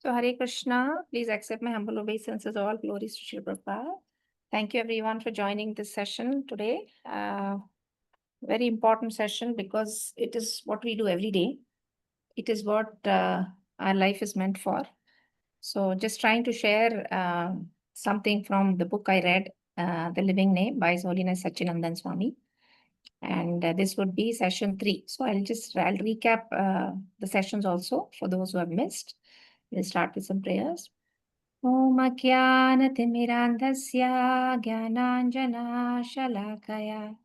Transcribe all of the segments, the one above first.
So Hare Krishna, please accept my humble obeisances, all glories to Shri Prabhupada. Thank you everyone for joining this session today. Very important session because it is what we do every day. It is what our life is meant for. So just trying to share something from the book I read, The Living Name by His Holiness Sachinandan Swami. And this would be session 3. So I'll recap the sessions also for those who have missed. We'll start with some prayers. Om Ajnanatimirandhasya Jnananjana-shalakaya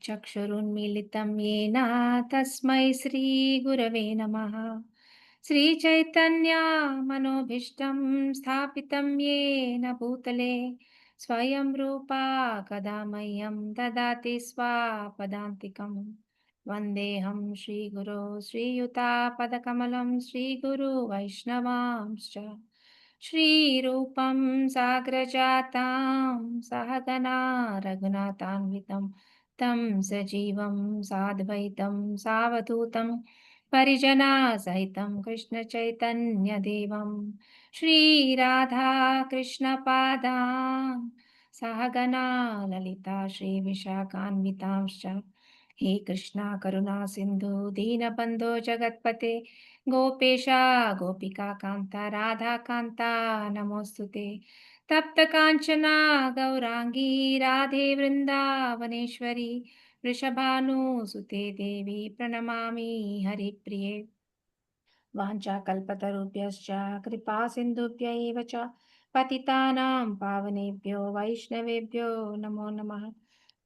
Chakshurunmilitam Yena Tasmai Sri Gurave Namaha Sri Chaitanya Manobhishtam Sthapitam Yena Bhutale Swayam Rupa Kadamayam Dadati Swapadantikam Vandeham Shri Guru Sri Yuta Padakamalam Sri Guru Vaishnavamscha Shri Rupam Sagrajatam Sahagana Raghunathanvitam Tam Sajivam Sadvaitam Savadutam Parijana Sahitam Krishna Chaitanya Devam Shri Radha Krishna Padam Sahagana Lalita Shri Vishakhanvitamscha He Krishna Karuna Sindhu Deenabandho Jagatpate Gopesha Gopika Kanta Radha Kanta Namostute Tapta Kanchana Gaurangi Radhe Vrindavaneshwari Vrishabhanu Sute Devi Pranamami Hari Priye Vancha kalpatarubhyascha kripa sindhubhya eva cha patitanam pavanebhyo vaishnavebhyo namo namah.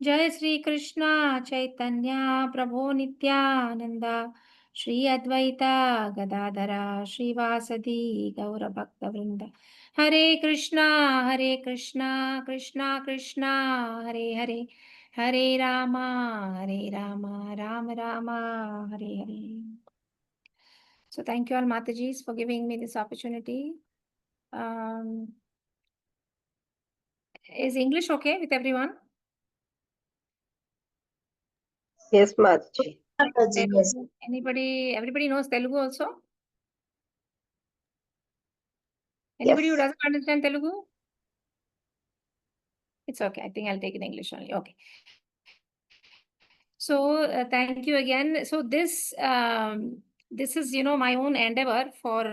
Jai Sri Krishna Chaitanya Prabhu Nityananda Shri Advaita Gadadhara Shri Vasadi Gaura Bhakta Vrinda Hare Krishna Krishna Krishna Hare Hare Hare Rama Rama Rama Hare Hare. So thank you all Matajis for giving me this opportunity. Is English okay with everyone? Yes, Mataji. Yes. Everybody knows Telugu also? Yes. Anybody who doesn't understand Telugu? It's okay. I think I'll take it in English only. Okay. So thank you again. So this is, my own endeavor for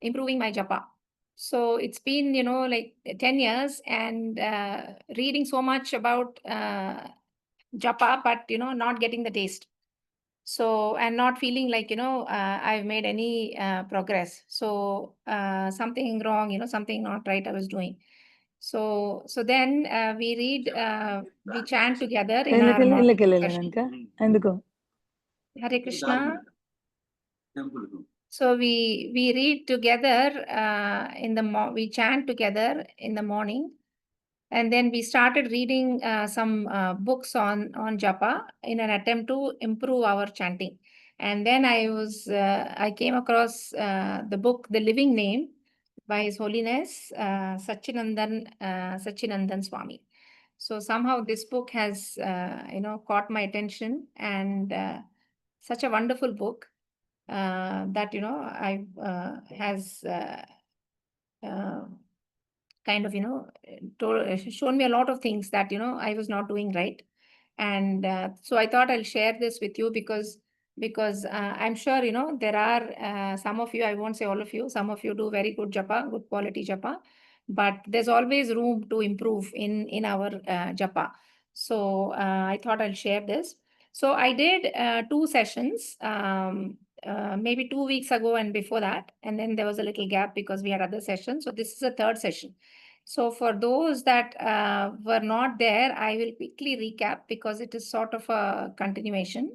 improving my japa. So it's been, like 10 years and reading so much about japa, but, not getting the taste. So, and not feeling like, I've made any progress. So something wrong, something not right I was doing. So then we read, we chant together in our morning session. Hare Krishna. So we read together we chant together in the morning, and then we started reading some books on japa in an attempt to improve our chanting. And then I came across the book The Living Name by His Holiness Sachinandan Swami. So somehow this book has caught my attention, and such a wonderful book that I has kind of shown me a lot of things that I was not doing right. And so I thought I'll share this with you because I'm sure there are some of you, I won't say all of you, some of you do very good japa, good quality japa, but there's always room to improve in our japa. So I thought I'll share this. So I did 2 sessions, maybe 2 weeks ago and before that, and then there was a little gap because we had other sessions. So this is a 3rd session. So for those that were not there, I will quickly recap because it is sort of a continuation.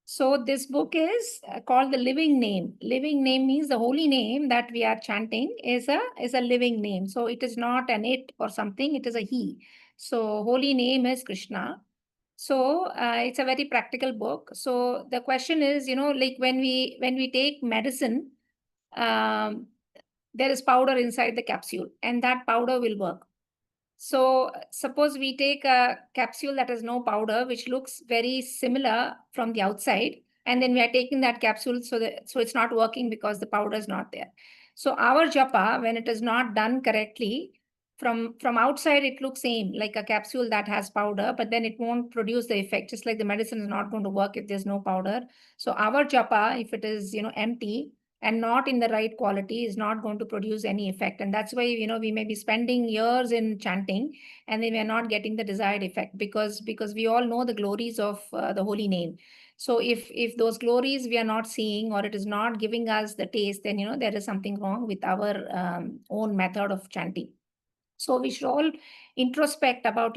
So this book is called The Living Name. Living Name means the holy name that we are chanting is a living name. So it is not an it or something, it is a he. So holy name is Krishna. So it's a very practical book. So the question is, like when we take medicine, there is powder inside the capsule, and that powder will work. So suppose we take a capsule that has no powder, which looks very similar from the outside, and then we are taking that capsule so it's not working because the powder is not there. So our japa, when it is not done correctly, from outside it looks same, like a capsule that has powder, but then it won't produce the effect. Just like the medicine is not going to work if there's no powder. So our japa, if it is, empty and not in the right quality, is not going to produce any effect. And that's why, we may be spending years in chanting and then we are not getting the desired effect, because we all know the glories of the holy name. So if those glories we are not seeing, or it is not giving us the taste, then there is something wrong with our own method of chanting. So we should all introspect about,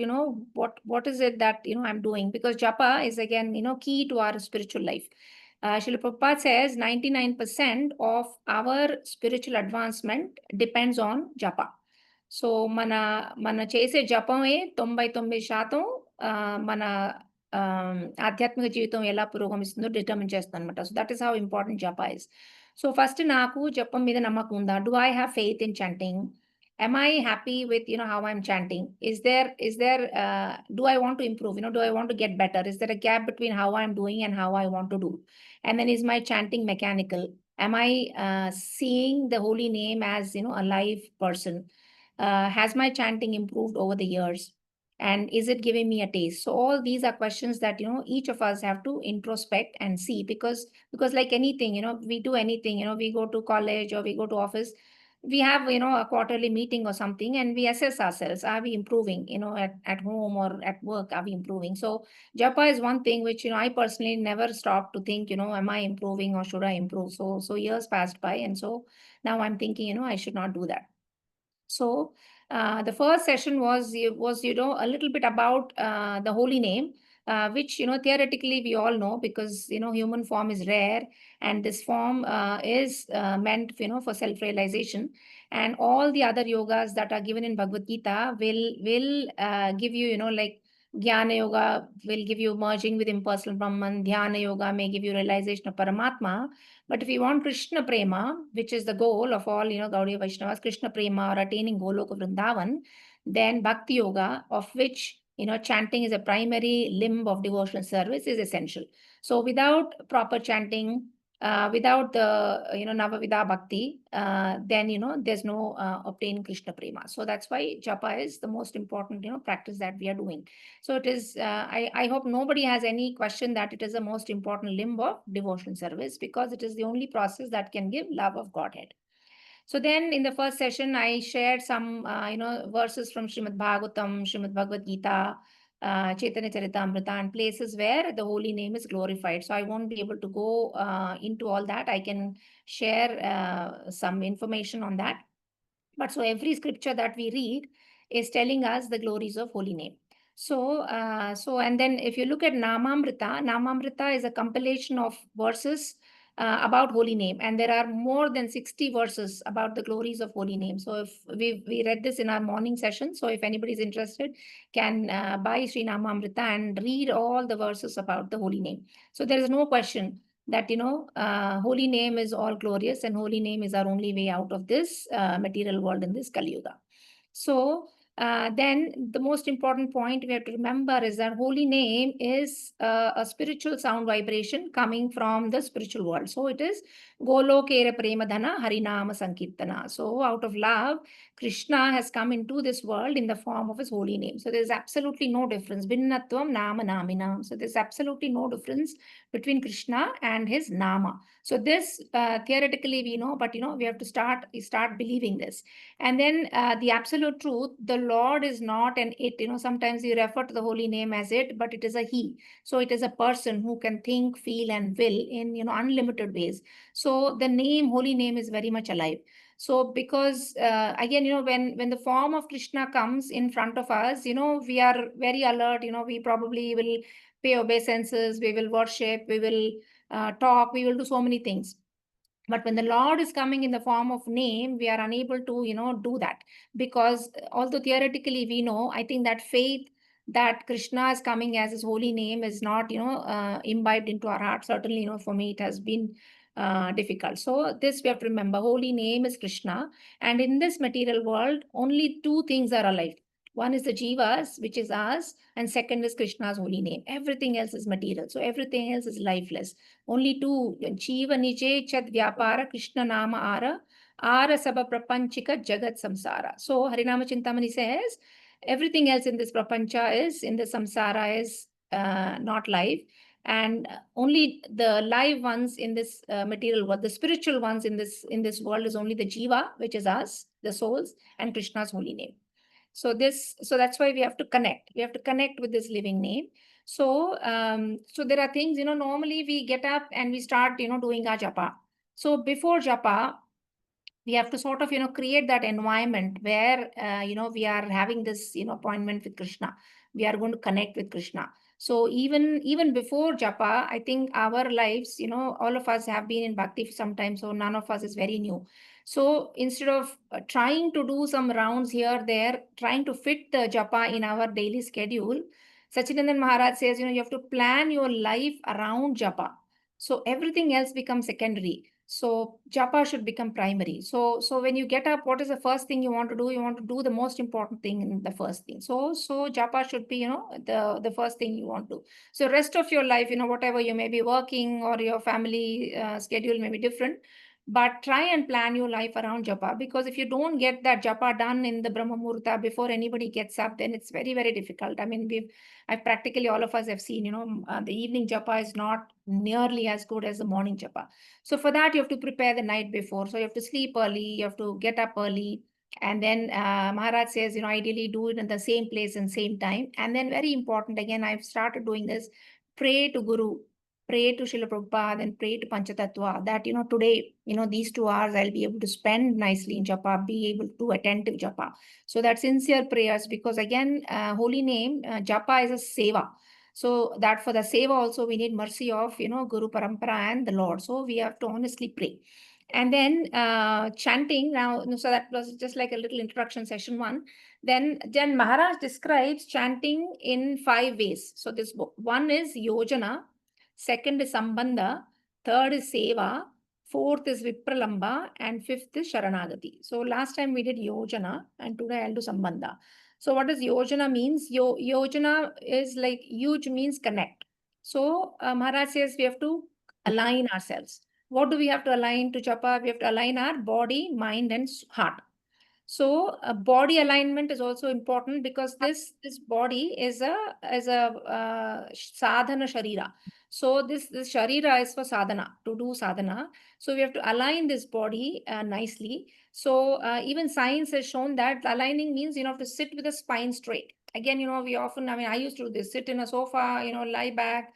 what is it that, I'm doing, because japa is again, key to our spiritual life. Srila Prabhupada says 99% of our spiritual advancement depends on japa. So మన చేసే జపమే 99% మన ఆధ్యాత్మిక జీవితం ఎలా పురోగమిస్తుందో determine చేస్తుందన్నమాట. So that is how important japa is. So first నాకు జపం మీద నమ్మకం ఉందా? Do I have faith in chanting? Am I happy with how I'm chanting? Is there do I want to improve? Do I want to get better? Is there a gap between how I'm doing and how I want to do? And then is my chanting mechanical? Am I seeing the holy name as a live person? Has my chanting improved over the years? And is it giving me a taste? So all these are questions that each of us have to introspect and see, because like anything, we do anything, we go to college or we go to office, we have a quarterly meeting or something, and we assess ourselves. Are we improving? At home or at work, are we improving? So japa is one thing which I personally never stopped to think, am I improving or should I improve? So years passed by, and so now I'm thinking, I should not do that. So the first session was a little bit about the holy name, which theoretically we all know, because human form is rare, and this form is meant for self-realization. And all the other yogas that are given in Bhagavad Gita will give you like Jnana Yoga will give you merging with impersonal Brahman. Dhyana Yoga may give you realization of Paramatma. But if you want Krishna Prema, which is the goal of all, Gaudiya Vaishnavas, Krishna Prema or attaining Goloka Vrindavan, then Bhakti Yoga, of which, chanting is a primary limb of devotional service, is essential. So without proper chanting, without the, Navavida Bhakti, then, there's no obtaining Krishna Prema. So that's why japa is the most important, practice that we are doing. So it is, I hope nobody has any question that it is the most important limb of devotional service, because it is the only process that can give love of Godhead. So then in the first session, I shared some, verses from Srimad Bhagavatam, Srimad Bhagavad Gita, Chaitanya Charitamrita, and places where the holy name is glorified. So I won't be able to go into all that. I can share some information on that. But so every scripture that we read is telling us the glories of holy name. So, and then if you look at Namamrita is a compilation of verses about holy name, and there are more than 60 verses about the glories of holy name. So if we read this in our morning session, so if anybody is interested, can buy Sri Namamrita and read all the verses about the holy name. So there is no question that holy name is all glorious, and holy name is our only way out of this material world in this Kali Yuga. So then the most important point we have to remember is that holy name is a spiritual sound vibration coming from the spiritual world. So it is Golokera Premadhana Harinama Sankirtana. So out of love, Krishna has come into this world in the form of his holy name. So there's absolutely no difference. Vinnatvam Nama Naminam. So there's absolutely no difference between Krishna and his Nama. So this theoretically we know, but we have to start believing this. And then the absolute truth, the Lord is not an it. Sometimes we refer to the holy name as it, but it is a he. So it is a person who can think, feel, and will in unlimited ways. So the name, holy name, is very much alive. So because again, when the form of Krishna comes in front of us, we are very alert. We probably will pay obeisances, we will worship, we will talk, we will do so many things. But when the Lord is coming in the form of name, we are unable to, do that, because although theoretically we know, I think that faith that Krishna is coming as his holy name is not, imbibed into our heart. Certainly, for me, it has been difficult. So this we have to remember, holy name is Krishna. And in this material world, only two things are alive. One is the jivas, which is us, and second is Krishna's holy name. Everything else is material. So everything else is lifeless. Only two, Jiva Nije Chad Vyapara Krishna Nama Ara Ara Sabha Prapanchika Jagat Samsara. So Harinama Chintamani says, everything else in this prapancha is, in the samsara is not live. And only the live ones in this material world, the spiritual ones in this world is only the jiva, which is us, the souls, and Krishna's holy name. So that's why we have to connect. We have to connect with this living name. So there are things, normally we get up and we start, doing our japa. So before japa, we have to sort of, create that environment where, we are having this, appointment with Krishna. We are going to connect with Krishna. So even before japa, I think our lives, all of us have been in bhakti for some time. So none of us is very new. So instead of trying to do some rounds here, there, trying to fit the japa in our daily schedule, Sachinandan Maharaj says, you have to plan your life around japa. So everything else becomes secondary. So japa should become primary. So when you get up, what is the first thing you want to do? You want to do the most important thing in the first thing. So japa should be, the first thing you want to. So rest of your life, whatever you may be working or your family schedule may be different, but try and plan your life around japa, because if you don't get that japa done in the Brahma Muhurta before anybody gets up, then it's very, very difficult. I mean, I've practically all of us have seen, the evening japa is not nearly as good as the morning japa. So for that, you have to prepare the night before. So you have to sleep early, you have to get up early. And then Maharaj says, ideally do it in the same place and same time. And then very important, again, I've started doing this, pray to Guru, pray to Srila Prabhupada, and pray to Panchatattva that, today, these 2 hours I'll be able to spend nicely in japa, be able to attend to japa. So that sincere prayers, because again, holy name, japa is a seva. So that for the seva also we need mercy of, Guru Parampara and the Lord. So we have to honestly pray. And then chanting now, so that was just like a little introduction, session 1. Then Maharaj describes chanting in 5 ways. So this book, 1 is yojana, 2nd is sambandha, 3rd is seva, 4th is vipralamba, and 5th is sharanagati. So last time we did yojana, and today I'll do sambandha. So what does yojana means? Yojana is like huge means connect. So Maharaj says we have to align ourselves. What do we have to align to japa? We have to align our body, mind, and heart. So body alignment is also important, because this body is a sadhana sharira. So this sharira is for sadhana, to do sadhana. So we have to align this body nicely. So even science has shown that aligning means, have to sit with the spine straight. Again, we often, I used to do this, sit in a sofa, lie back,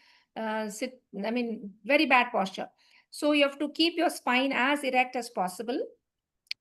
sit, very bad posture. So you have to keep your spine as erect as possible.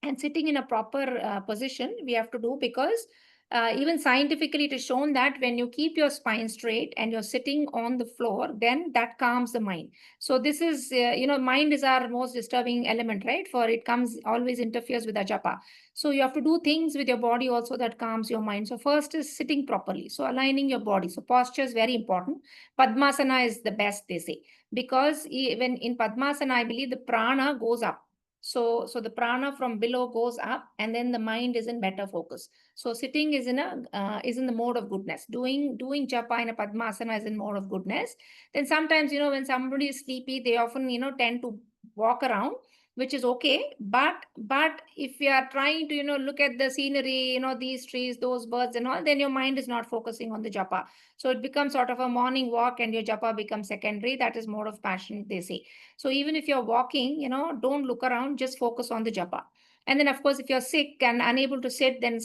And sitting in a proper position we have to do, because even scientifically it is shown that when you keep your spine straight and you're sitting on the floor, then that calms the mind. So this is, mind is our most disturbing element, right? For it comes, always interferes with the japa. So you have to do things with your body also that calms your mind. So first is sitting properly. So aligning your body. So posture is very important. Padmasana is the best, they say, because even in Padmasana, I believe the prana goes up. So the prana from below goes up, and then the mind is in better focus. So sitting is in the mode of goodness. Doing japa in a padmasana is in mode of goodness. Then sometimes, when somebody is sleepy, they often, tend to walk around, which is okay. But if you are trying to, look at the scenery, these trees, those birds and all, then your mind is not focusing on the japa. So it becomes sort of a morning walk, and your japa becomes secondary. That is mode of passion, they say. So even if you're walking, don't look around, just focus on the japa. And then, of course, if you're sick and unable to sit, then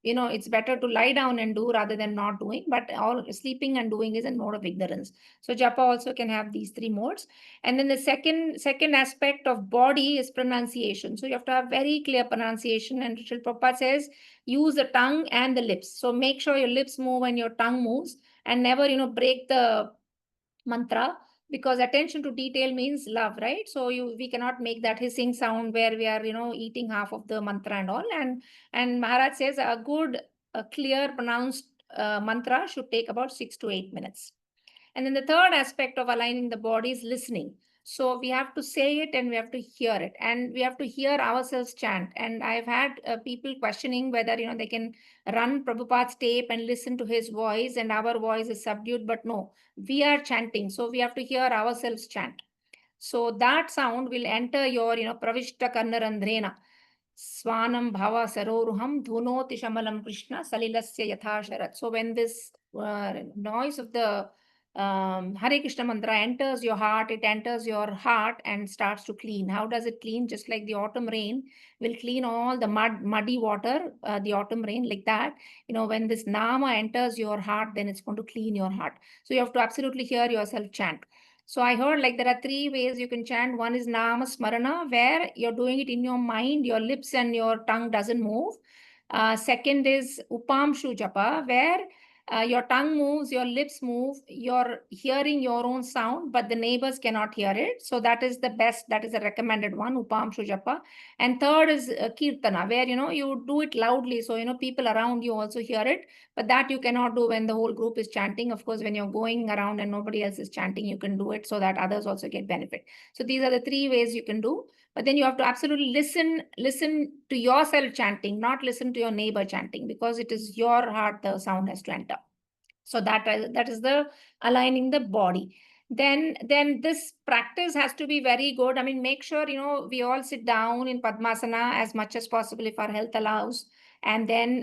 it's better to lie down and do rather than not doing. But all sleeping and doing is a mode of ignorance. So japa also can have these 3 modes. And then the second aspect of body is pronunciation. So you have to have very clear pronunciation. And Srila Prabhupada says, use the tongue and the lips. So make sure your lips move and your tongue moves, and never, break the mantra, because attention to detail means love, right? So we cannot make that hissing sound where we are, eating half of the mantra and all. And Maharaj says a good, clear, pronounced mantra should take about 6 to 8 minutes. And then the third aspect of aligning the body is listening. So we have to say it and we have to hear it, and we have to hear ourselves chant. And I've had people questioning whether, they can run Prabhupada's tape and listen to his voice and our voice is subdued, but no, we are chanting. So we have to hear ourselves chant. So that sound will enter your, Pravishta Karnarandrena. Swanam bhava saroruham dhunoti shamalam Krishna salilasya yatha sharat. So when this noise of the Hare Krishna mantra enters your heart, it enters your heart and starts to clean. How does it clean? Just like the autumn rain will clean all the muddy water, the autumn rain, like that. When this Nama enters your heart, then it's going to clean your heart. So you have to absolutely hear yourself chant. So I heard like there are 3 ways you can chant. One is Nama Smarana, where you're doing it in your mind, your lips and your tongue doesn't move. Second is Upamshu Japa, where your tongue moves, your lips move, you're hearing your own sound, but the neighbors cannot hear it. So that is the best, that is a recommended one, Upamshu Japa. And third is Kirtana, where, you do it loudly. So, people around you also hear it, but that you cannot do when the whole group is chanting. Of course, when you're going around and nobody else is chanting, you can do it so that others also get benefit. So these are the 3 ways you can do. But then you have to absolutely listen to yourself chanting, not listen to your neighbor chanting, because it is your heart the sound has to enter. So that is the aligning the body. Then this practice has to be very good. I mean, make sure, we all sit down in Padmasana as much as possible if our health allows, and then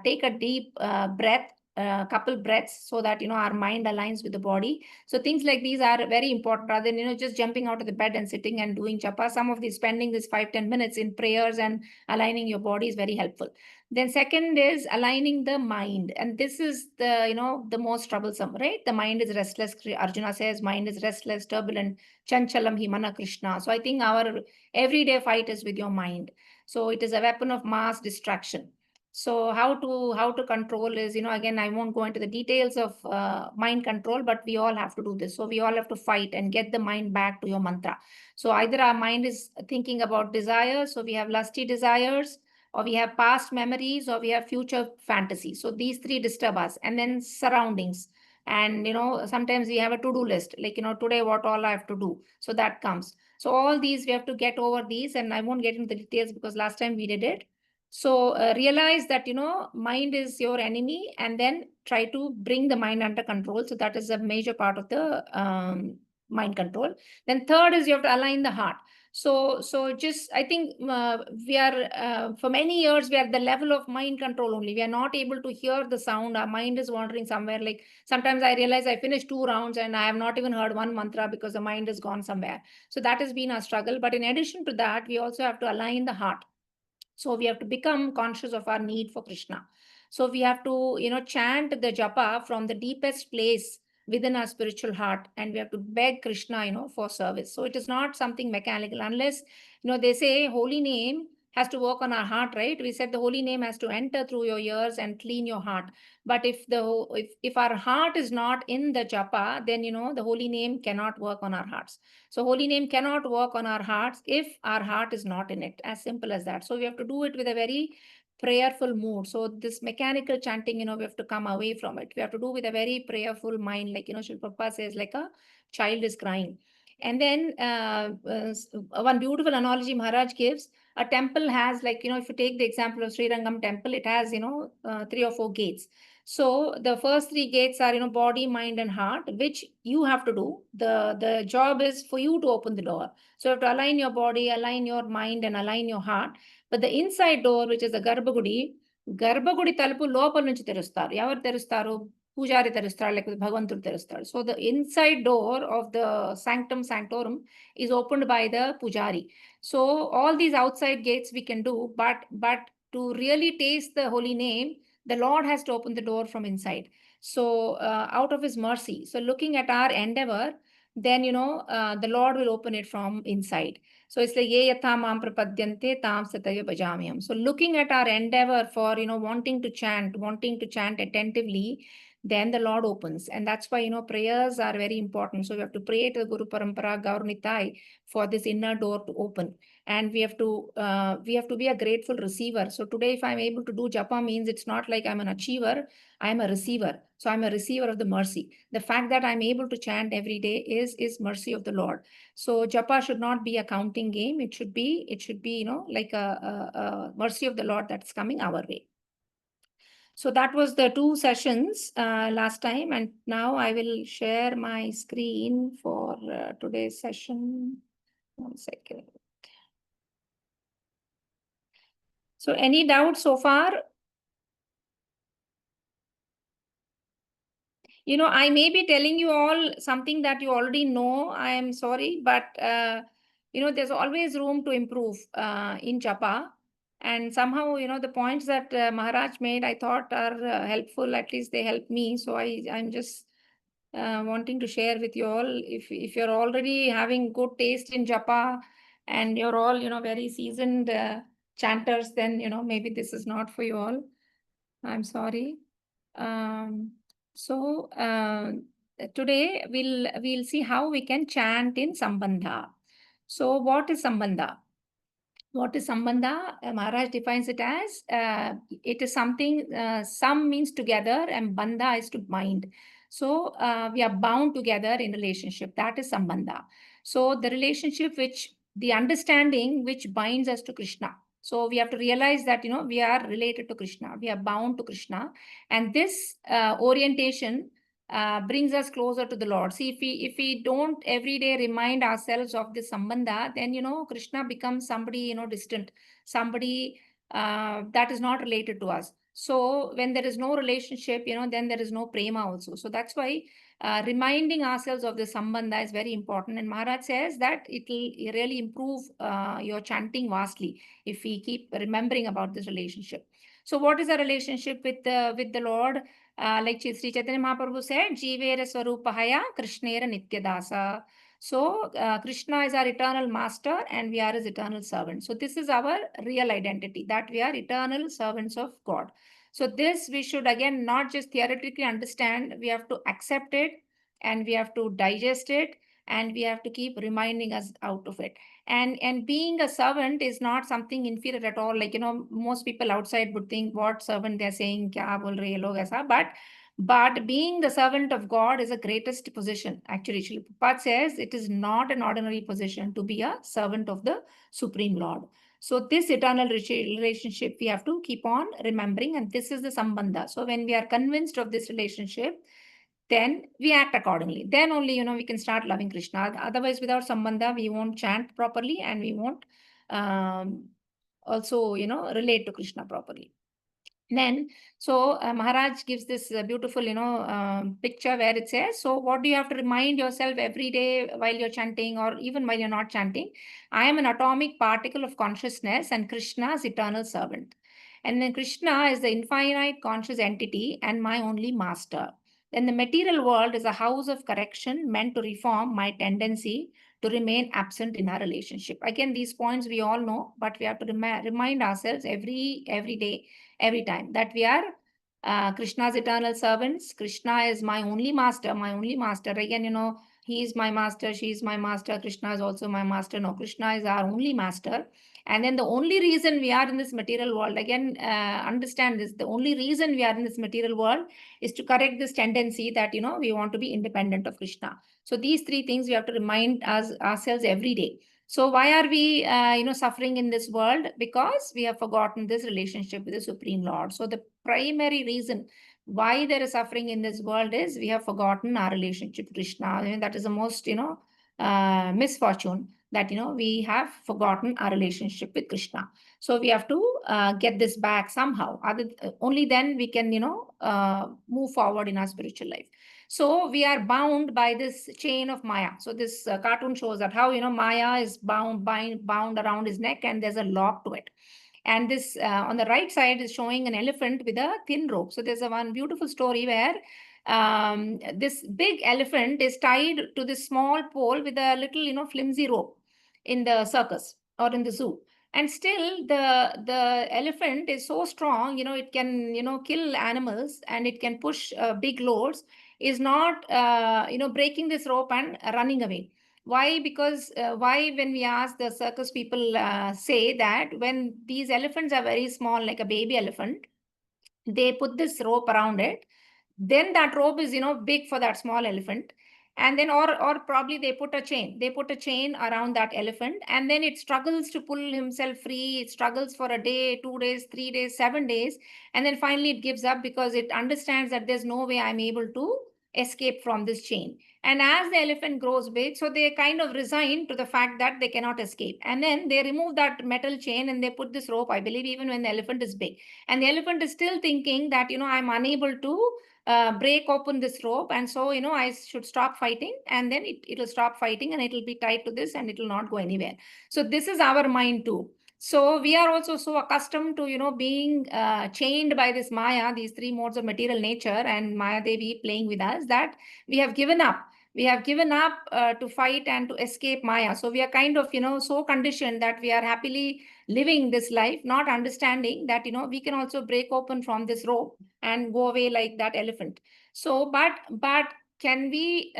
take a deep breath, couple breaths, so that, our mind aligns with the body. So things like these are very important, rather than, just jumping out of the bed and sitting and doing japa. Some of these, spending this 5-10 minutes in prayers and aligning your body is very helpful. Then second is aligning the mind. And this is the most troublesome, right? The mind is restless. Arjuna says mind is restless, turbulent, chanchalam himana Krishna. So I think our everyday fight is with your mind. So it is a weapon of mass distraction. So how to control is, again, I won't go into the details of mind control, but we all have to do this. So we all have to fight and get the mind back to your mantra. So either our mind is thinking about desires, so we have lusty desires, or we have past memories, or we have future fantasies. So these 3 disturb us. And then surroundings. And, sometimes we have a to-do list, like, today what all I have to do. So that comes. So all these, we have to get over these, and I won't get into the details because last time we did it. So realize that, mind is your enemy, and then try to bring the mind under control. So that is a major part of the mind control. Then third is you have to align the heart. So just, I think we are, for many years, we are at the level of mind control only. We are not able to hear the sound. Our mind is wandering somewhere. Like sometimes I realize I finished 2 rounds and I have not even heard one mantra because the mind has gone somewhere. So that has been our struggle. But in addition to that, we also have to align the heart. So we have to become conscious of our need for Krishna. So we have to, chant the japa from the deepest place within our spiritual heart, and we have to beg Krishna, for service. So it is not something mechanical, unless, they say holy name has to work on our heart, right? We said the holy name has to enter through your ears and clean your heart. But if our heart is not in the japa, then, the holy name cannot work on our hearts. So holy name cannot work on our hearts if our heart is not in it, as simple as that. So we have to do it with a very prayerful mood. So this mechanical chanting, we have to come away from it. We have to do with a very prayerful mind, like, Srila Prabhupada says, like a child is crying. And then one beautiful analogy Maharaj gives, a temple has, like, if you take the example of Sri Rangam temple, it has, 3 or 4 gates. So the first 3 gates are, body, mind, and heart, which you have to do. The job is for you to open the door. So you have to align your body, align your mind, and align your heart. But the inside door, which is the Garbhagudi తలుపు లోపల నుంచి తెరుస్తారు. ఎవరు తెరుస్తారు? పూజారి తెరుస్తాడు, లేకపోతే భగవంతుడు తెరుస్తాడు. So the inside door of the sanctum sanctorum is opened by the pujari. So all these outside gates we can do, but to really taste the holy name, the Lord has to open the door from inside. So out of his mercy. So looking at our endeavor, then, the Lord will open it from inside. So it's like, ye yatha mam prapadyante tam sataya bhajamyam. So looking at our endeavor for, wanting to chant attentively, then the Lord opens. And that's why, prayers are very important. So we have to pray to the Guru Parampara Gaurnitai for this inner door to open. And we have to be a grateful receiver. So today, if I'm able to do japa, means it's not like I'm an achiever, I'm a receiver. So I'm a receiver of the mercy. The fact that I'm able to chant every day is mercy of the Lord. So japa should not be a counting game. It should be, like a mercy of the Lord that's coming our way. So that was the 2 sessions last time. And now I will share my screen for today's session. 1 second. So any doubts so far? You know, I may be telling you all something that you already know. I am sorry, but you know, there's always room to improve in japa. And somehow, you know, the points that Maharaj made, I thought are helpful. At least they help me. So I'm just wanting to share with you all. If you're already having good taste in japa and you're all, you know, very seasoned chanters, then, you know, maybe this is not for you all. I'm sorry. Um, so today we'll see how we can chant in Sambandha. So what is Sambandha? What is Sambandha? Maharaj defines it as it is something, sam means together and bandha is to bind. So we are bound together in relationship. That is Sambandha. So the relationship which, the understanding which binds us to Krishna. So we have to realize that, you know, we are related to Krishna. We are bound to Krishna. And this orientation brings us closer to the Lord. See, if we don't every day remind ourselves of this sambandha, then, you know, Krishna becomes somebody, you know, distant, somebody that is not related to us. So when there is no relationship, you know, then there is no prema also. So that's why reminding ourselves of the sambandha is very important. And Maharaj says that it will really improve your chanting vastly if we keep remembering about this relationship. So what is our relationship with the Lord? Like Sri Chaitanya Mahaprabhu said, Jivera Swarupahaya Krishnera Nityadasa. So Krishna is our eternal master and we are his eternal servant. So this is our real identity, that we are eternal servants of God. So this we should again not just theoretically understand, we have to accept it and we have to digest it and we have to keep reminding us out of it. And being a servant is not something inferior at all. Like, you know, most people outside would think what servant they're saying, kya bol rahe ye log aisa. But being the servant of God is the greatest position. Actually, Srila Prabhupada says it is not an ordinary position to be a servant of the Supreme Lord. So this eternal relationship we have to keep on remembering, and this is the Sambandha. So when we are convinced of this relationship, then we act accordingly. Then only, you know, we can start loving Krishna. Otherwise, without Sambandha, we won't chant properly and we won't also, you know, relate to Krishna properly. Then, so Maharaj gives this beautiful, you know, picture where it says, so what do you have to remind yourself every day while you're chanting or even while you're not chanting? I am an atomic particle of consciousness and Krishna's eternal servant. And then Krishna is the infinite conscious entity and my only master. Then the material world is a house of correction meant to reform my tendency to remain absent in our relationship. Again, these points we all know, but we have to remind ourselves every day, every time, that we are Krishna's eternal servants. Krishna is my only master, my only master. Again, you know, he is my master, she is my master, Krishna is also my master. No, Krishna is our only master. And then the only reason we are in this material world, again, understand this, the only reason we are in this material world is to correct this tendency that, you know, we want to be independent of Krishna. So these three things we have to remind ourselves every day. So why are we, you know, suffering in this world? Because we have forgotten this relationship with the Supreme Lord. So the primary reason why there is suffering in this world is we have forgotten our relationship with Krishna. I mean, that is the most, you know, misfortune, that, you know, we have forgotten our relationship with Krishna. So we have to get this back somehow. Only then we can, you know, move forward in our spiritual life. So we are bound by this chain of Maya. So this cartoon shows that how, you know, Maya is bound around his neck and there's a lock to it. And this on the right side is showing an elephant with a thin rope. So there's one beautiful story where this big elephant is tied to this small pole with a little, you know, flimsy rope in the circus or in the zoo. And still the elephant is so strong, you know, it can, you know, kill animals and it can push big loads, is not, you know, breaking this rope and running away. Why? Because why, when we ask the circus people, say that when these elephants are very small, like a baby elephant, they put this rope around it. Then that rope is, you know, big for that small elephant. And then, or probably they put a chain around that elephant, and then it struggles to pull himself free. It struggles for a day, 2 days, 3 days, 7 days. And then finally it gives up because it understands that there's no way I'm able to escape from this chain. And as the elephant grows big, so they kind of resign to the fact that they cannot escape. And then they remove that metal chain and they put this rope, I believe, even when the elephant is big. And the elephant is still thinking that, I'm unable to break open this rope. And so, I should stop fighting, and then it will stop fighting and it will be tied to this and it will not go anywhere. So this is our mind too. So we are also so accustomed to, being chained by this Maya, these three modes of material nature, and Maya Devi playing with us, that we have given up. We have given up to fight and to escape Maya. So we are kind of, so conditioned that we are happily living this life, not understanding that, we can also break open from this rope and go away like that elephant. So, but can we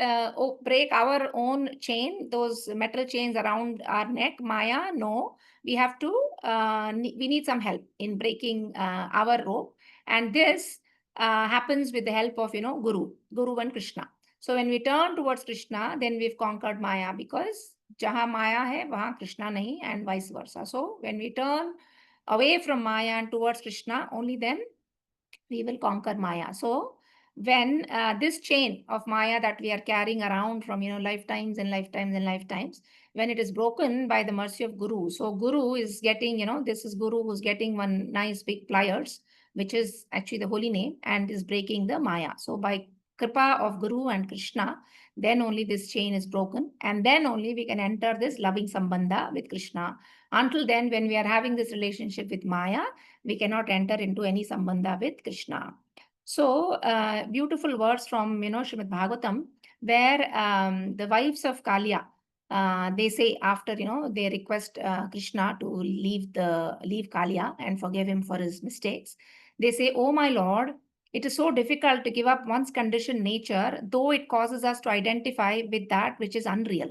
break our own chain, those metal chains around our neck, Maya? No, we have to, we need some help in breaking our rope. And this happens with the help of, Guru and Krishna. So when we turn towards Krishna, then we've conquered Maya, because jahan Maya hai, wahan Krishna nahi, and vice versa. So when we turn away from Maya and towards Krishna, only then we will conquer Maya. So when this chain of Maya that we are carrying around from, lifetimes and lifetimes and lifetimes, when it is broken by the mercy of Guru. So Guru is getting, this is Guru who's getting one nice big pliers, which is actually the holy name, and is breaking the Maya. So by Kripa of Guru and Krishna, then only this chain is broken. And then only we can enter this loving Sambandha with Krishna. Until then, when we are having this relationship with Maya, we cannot enter into any Sambandha with Krishna. So beautiful words from, Srimad Bhagavatam, where the wives of Kalia, they say after, they request Krishna to leave Kalia and forgive him for his mistakes. They say, "Oh my Lord, it is so difficult to give up one's conditioned nature, though it causes us to identify with that which is unreal.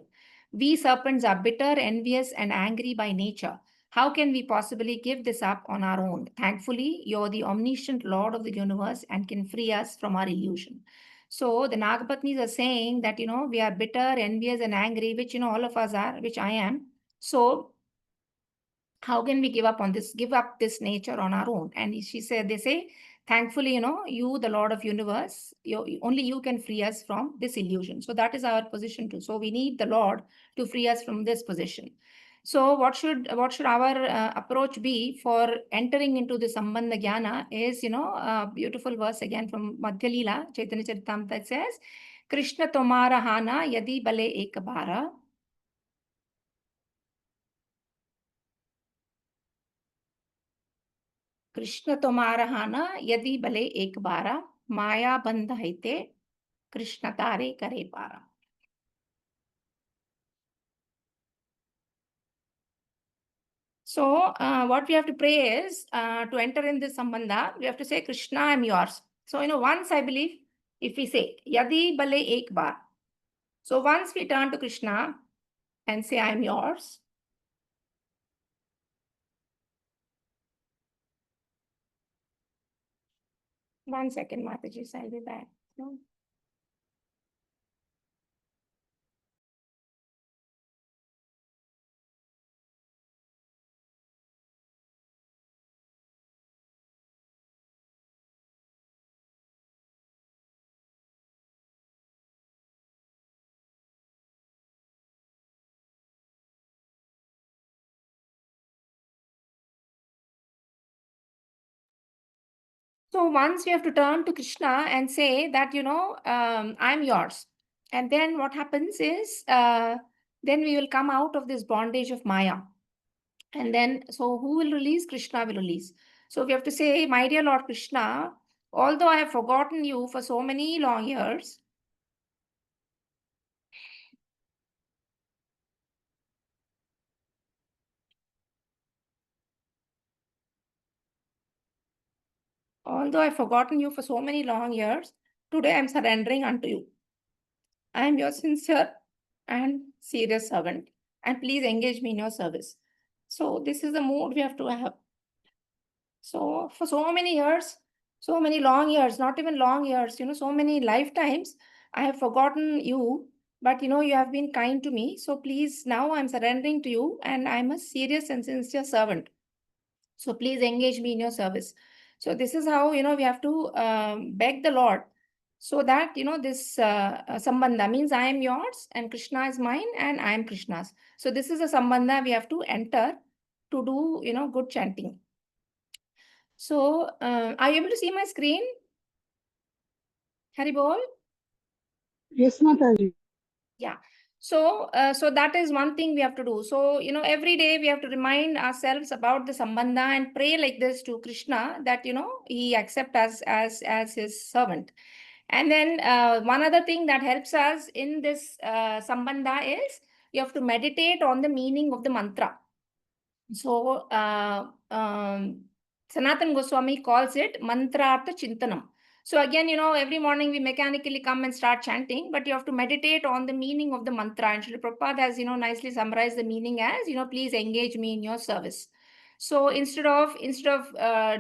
We serpents are bitter, envious, and angry by nature. How can we possibly give this up on our own? Thankfully, you're the omniscient Lord of the universe and can free us from our illusion." So the Nagapatnis are saying that, we are bitter, envious, and angry, which, all of us are, which I am. So how can we give up this nature on our own? And they say, thankfully, you, the Lord of universe, only you can free us from this illusion. So that is our position too. So we need the Lord to free us from this position. So what should our approach be for entering into the Sambandha Jnana is, a beautiful verse again from Madhya Leela, Chaitanya Charitamrita, that says, "Krishna tomara hana yadi bale ek bara." Krishna तुम्हारा हाना यदि भले एक बारा, माया बंध हिते कृष्ण तारे करे पारा. So what we have to pray is to enter in this Sambandha, we have to say, Krishna, I'm yours. So, once I believe, if we say, Yadi bale ek bar. So once we turn to Krishna and say, I'm yours. One second, Mataji, I'll be back. No? So once we have to turn to Krishna and say that, I'm yours. And then what happens is, then we will come out of this bondage of Maya. And then, so who will release? Krishna will release. So we have to say, my dear Lord Krishna, although I have forgotten you for so many long years, today I'm surrendering unto you. I am your sincere and serious servant, and please engage me in your service. So this is the mood we have to have. So for so many years, so many long years, not even long years, so many lifetimes, I have forgotten you, but you have been kind to me. So please, now I'm surrendering to you, and I'm a serious and sincere servant. So please engage me in your service. So this is how, we have to beg the Lord. So that, this Sambandha means I am yours and Krishna is mine and I am Krishna's. So this is a Sambandha we have to enter to do, good chanting. So are you able to see my screen? Hari Bol? Yes, Mataji. Yeah. So, so that is one thing we have to do. So, every day we have to remind ourselves about the Sambandha and pray like this to Krishna that, he accept us as his servant. And then one other thing that helps us in this Sambandha is you have to meditate on the meaning of the mantra. So, Sanatan Goswami calls it Mantrartha Chintanam. So again, every morning we mechanically come and start chanting, but you have to meditate on the meaning of the mantra. And Srila Prabhupada has, nicely summarized the meaning as, please engage me in your service. So instead of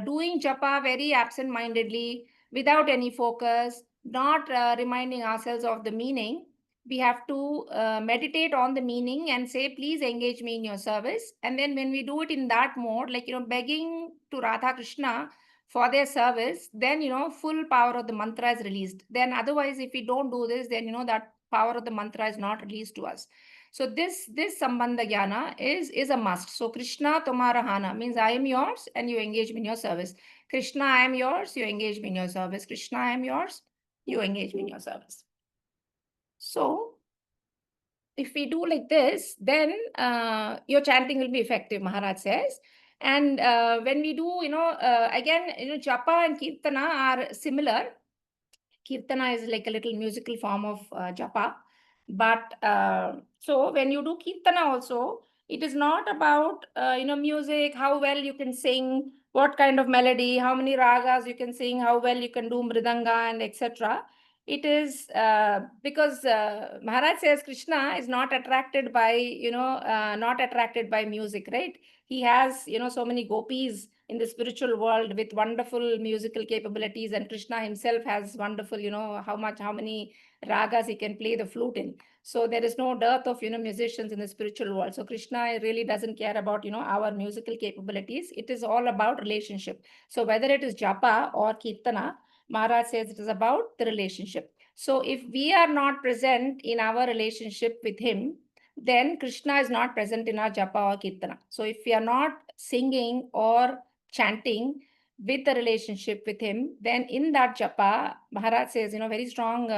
doing japa very absent-mindedly, without any focus, not reminding ourselves of the meaning, we have to meditate on the meaning and say, please engage me in your service. And then when we do it in that mode, like, begging to Radha Krishna for their service, then, full power of the mantra is released. Then otherwise, if we don't do this, then, that power of the mantra is not released to us. So this Sambandha Jnana is a must. So Krishna Tumhara Hana means I am yours and you engage me in your service. Krishna, I am yours, you engage me in your service. Krishna, I am yours, you engage me in your service. So if we do like this, then your chanting will be effective, Maharaj says. And when we do, again, japa and kirtana are similar. Kirtana is like a little musical form of japa. But so when you do kirtana also, it is not about, music, how well you can sing, what kind of melody, how many ragas you can sing, how well you can do mridanga and etc. It is because Maharaj says Krishna is not attracted by, not attracted by music, right? He has, so many gopis in the spiritual world with wonderful musical capabilities, and Krishna himself has wonderful, how many ragas he can play the flute in. So there is no dearth of, musicians in the spiritual world. So Krishna really doesn't care about, our musical capabilities. It is all about relationship. So whether it is japa or kirtana, Maharaj says it is about the relationship. So if we are not present in our relationship with him, then Krishna is not present in our japa or kirtana. So if we are not singing or chanting with the relationship with him, then in that japa, Maharaj says, very strong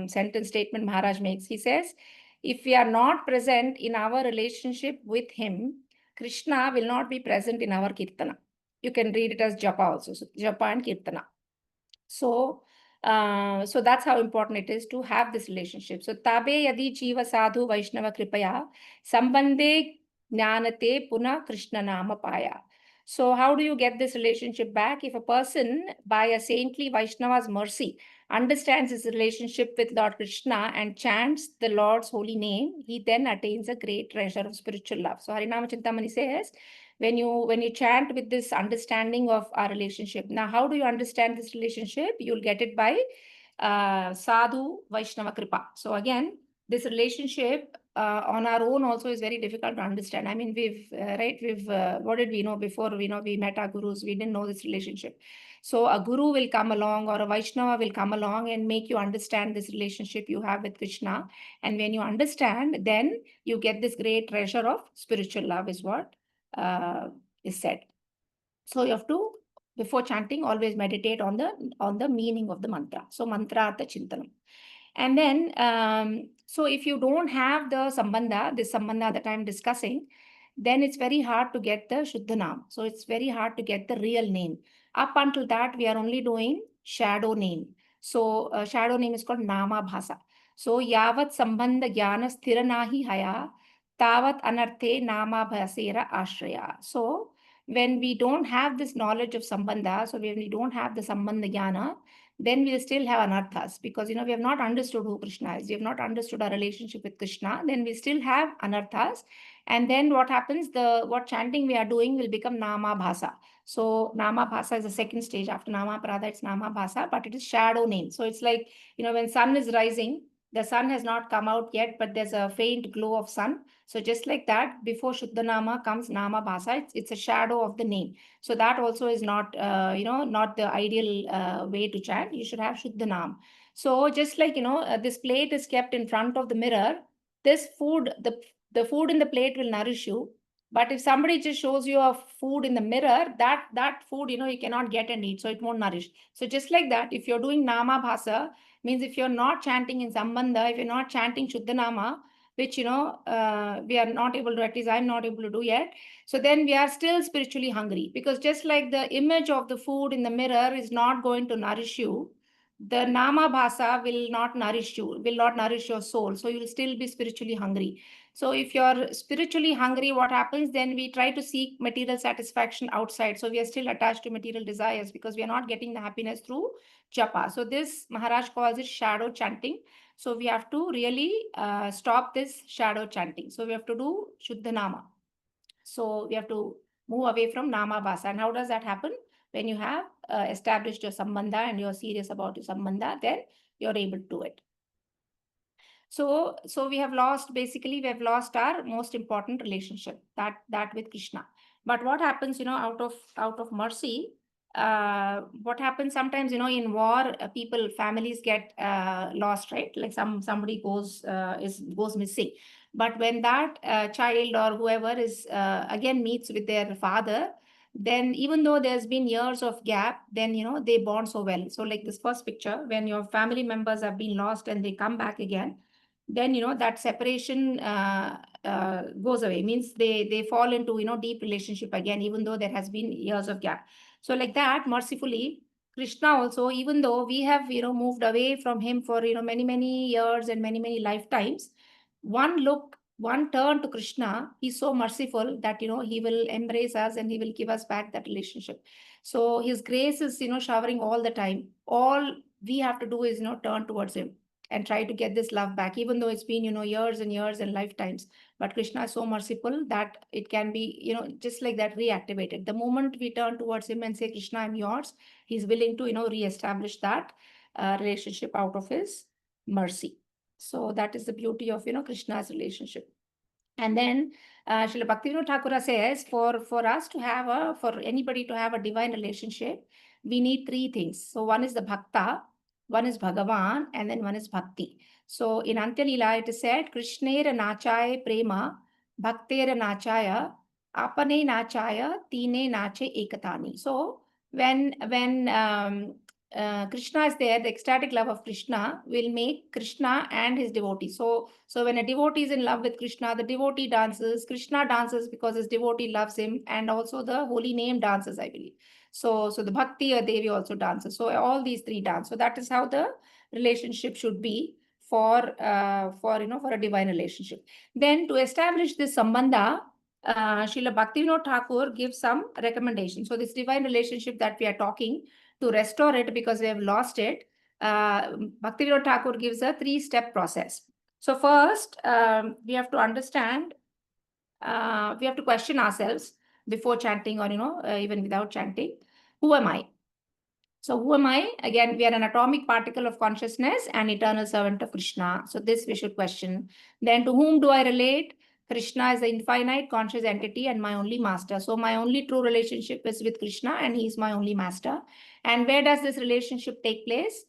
sentence statement Maharaj makes. He says, if we are not present in our relationship with him, Krishna will not be present in our kirtana. You can read it as japa also, so japa and kirtana. So, so that's how important it is to have this relationship. So, tabe yadi jiva sadhu vaishnava kripaya sambandhe jnanate puna krishna nama paya. So how do you get this relationship back? If a person, by a saintly Vaishnava's mercy, understands his relationship with Lord Krishna and chants the Lord's holy name, he then attains a great treasure of spiritual love. So Harinama Chintamani says, when you chant with this understanding of our relationship. Now, how do you understand this relationship? You'll get it by sadhu Vaishnava kripa. So again, this relationship on our own also is very difficult to understand. I mean, what did we know before? We met our gurus. We didn't know this relationship. So a guru will come along or a Vaishnava will come along and make you understand this relationship you have with Krishna. And when you understand, then you get this great treasure of spiritual love is what is said. So you have to, before chanting, always meditate on the meaning of the mantra. So mantrartha chintanam. And then, so if you don't have the Sambandha, this Sambandha that I'm discussing, then it's very hard to get the Shuddhanam. So it's very hard to get the real name. Up until that, we are only doing shadow name. So shadow name is called Nama Bhasa. So Yavat Sambandha Jnana Sthiranahi Haya, Tavat Anarthe Nama Bhasera Ashraya. So when we don't have this knowledge of Sambandha, so when we don't have the Sambandha Jnana, then we'll still have anarthas because, we have not understood who Krishna is. We have not understood our relationship with Krishna. Then we still have anarthas. And then what happens, what chanting we are doing will become Nama Bhasa. So Nama Bhasa is the second stage. After Nama Prada, it's Nama Bhasa, but it is shadow name. So it's like, when sun is rising, The sun has not come out yet, but there's a faint glow of sun. So just like that, before Shuddha Nama comes Nama Bhasa, it's a shadow of the name. So that also is not, not the ideal way to chant. You should have Shuddha Nam. So just like, this plate is kept in front of the mirror, this food, the food in the plate will nourish you. But if somebody just shows you a food in the mirror, that food, you cannot get and eat, so it won't nourish. So just like that, if you're doing Nama Bhasa, means if you're not chanting in Sambandha, if you're not chanting Shuddha Nama, which, we are not able to, at least I'm not able to do yet. So then we are still spiritually hungry, because just like the image of the food in the mirror is not going to nourish you, the Nama Bhasa will not nourish you, will not nourish your soul. So you'll still be spiritually hungry. So if you're spiritually hungry, what happens? Then we try to seek material satisfaction outside. So we are still attached to material desires because we are not getting the happiness through japa. So this Maharaj calls it shadow chanting. So we have to really stop this shadow chanting. So we have to do Shuddha Nama. So we have to move away from Nama Bhasa. And how does that happen? When you have established your Sambandha and you're serious about your Sambandha, then you're able to do it. So we have lost our most important relationship, that with Krishna. But what happens, out of mercy, what happens sometimes, in war, families get lost, right? Like somebody goes missing. But when that child or whoever is again meets with their father, then even though there's been years of gap, then they bond so well. So like this first picture, when your family members have been lost and they come back again, then that separation goes away. Means they fall into deep relationship again, even though there has been years of gap. So like that, mercifully, Krishna also, even though we have moved away from him for many years and many lifetimes, one turn to Krishna, he's so merciful that he will embrace us and he will give us back that relationship. So his grace is showering all the time. All we have to do is turn towards him and try to get this love back, even though it's been years and years and lifetimes. But Krishna is so merciful that it can be just like that reactivated. The moment we turn towards him and say, Krishna, I'm yours, he's willing to re-establish that relationship out of his mercy. So that is the beauty of Krishna's relationship. And then Srila Bhaktivinoda Thakura says, for us to have for anybody to have a divine relationship, we need three things. So one is the bhakta, one is Bhagavan, and then one is bhakti. So in Antya Leela, it is said, Krishnera nachaya prema, bhaktera nachaya, apane nachaya, tine nache ekatani. So when Krishna is there, the ecstatic love of Krishna will make Krishna and his devotee. So when a devotee is in love with Krishna, the devotee dances, Krishna dances because his devotee loves him, and also the holy name dances, I believe. So the Bhakti or Devi also dances. So all these three dance. So that is how the relationship should be for a divine relationship. Then to establish this Sambandha, Srila Bhaktivinoda Thakur gives some recommendations. So this divine relationship that we are talking, to restore it because we have lost it, Bhaktivinoda Thakur gives a 3-step process. So first, we have to understand, we have to question ourselves before chanting or, even without chanting. Who am I? So who am I? Again, we are an atomic particle of consciousness and eternal servant of Krishna. So this we should question. Then to whom do I relate? Krishna is the infinite conscious entity and my only master. So my only true relationship is with Krishna and he is my only master. And where does this relationship take place?